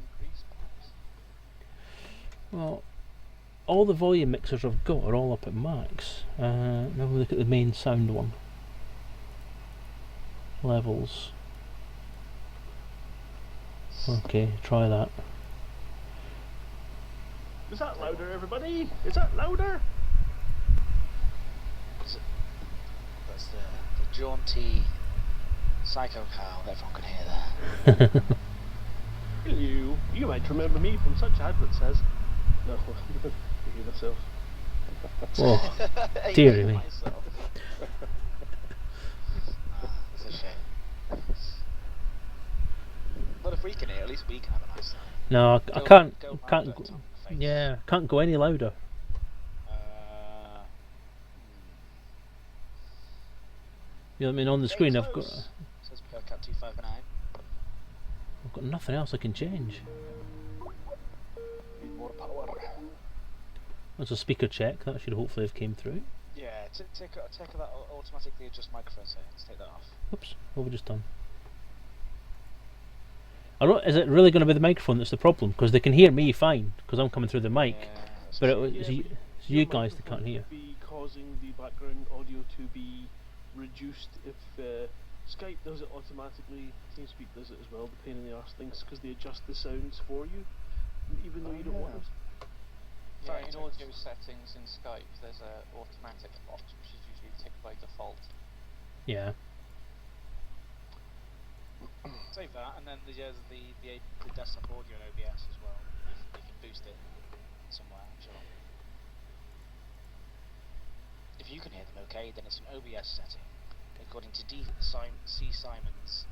increase, perhaps? Well, all the volume mixers I've got are all up at max. Now we look at the main sound one. Levels. Okay, try that. Is that louder, everybody? Is that louder? That's the jaunty psycho cow that everyone can hear there. Hello. You might remember me from such adverts as. No, I hear myself. Oh, dearie me. It's a shame. But if we can hear, at least we can have a nice sound. No, I can't. Yeah, can't go any louder. You know what I mean? On the screen, I've got. Says Percat 259. I've got nothing else I can change. Need more power. There's a speaker check. That should hopefully have came through. Yeah, take that automatically adjust microphone settings. Take that off. Oops, what have we just done? I don't. Is it really going to be the microphone that's the problem? Because they can hear me fine, because I'm coming through the mic. Yeah, But it's you guys that can't hear. Be causing the background audio to be reduced if Skype does it automatically. TeamSpeak does it as well. The pain in the arse things because they adjust the sounds for you, even though you don't want them. Yeah, in audio settings in Skype, there's a automatic box which is usually ticked by default. Yeah. Save that, and then there's the desktop audio in OBS as well. You can boost it somewhere, I'm sure. If you can hear them okay, then it's an OBS setting, according to C. Simons.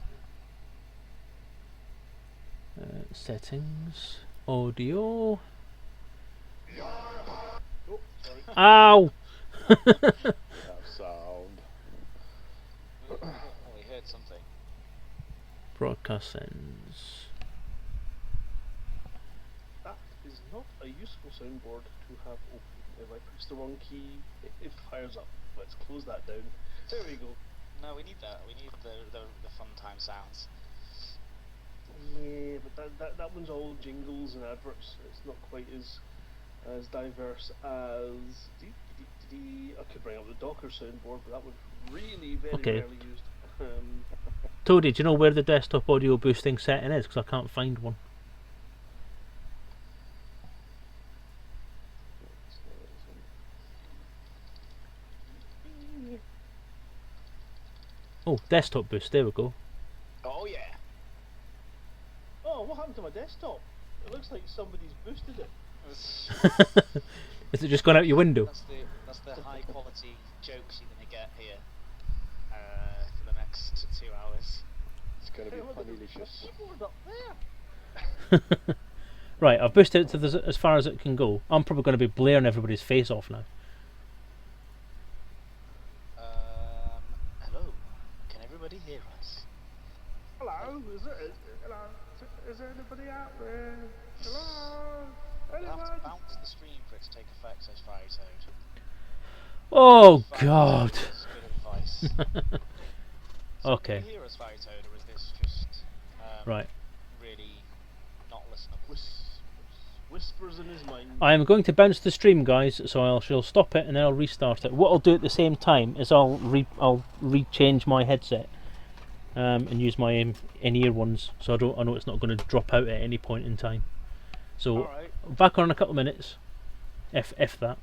Settings, audio. Oh, sorry. Ow! That sound. Oh, we heard something. Broadcast settings. That is not a useful soundboard to have open. If I press the wrong key, it fires up. Let's close that down. There we go. No, we need that. We need the fun time sounds. Yeah, but that one's all jingles and adverts. It's not quite as diverse as. I could bring up the Docker soundboard, but that one's really very rarely used. Toadie, do you know where the desktop audio boosting setting is? Because I can't find one. Oh, desktop boost. There we go. Oh yeah. Oh Oh, what happened to my desktop? It looks like somebody's boosted it. Is it just gone out your window? That's the high quality jokes you're gonna get here for the next 2 hours. It's going to be Hey, look, punnylicious. the keyboard up there. Right, I've boosted it to as far as it can go. I'm probably going to be blaring everybody's face off now. Hello. Can everybody hear us? Hello, is there anybody out there? Hello, You'll have anyone? to bounce the stream for it to take effect, says Fairy Toad. Oh Fairy God! Toad is good advice. So Okay. Can you hear us, Fairy Toad, or is this just Right. really not listenable? Whispers in his mind. I am going to bounce the stream, guys. So I shall stop it and then I'll restart it. What I'll do at the same time is I'll rechange my headset and use my in-ear ones, so I know it's not going to drop out at any point in time. So Alright. back on in a couple of minutes, if that.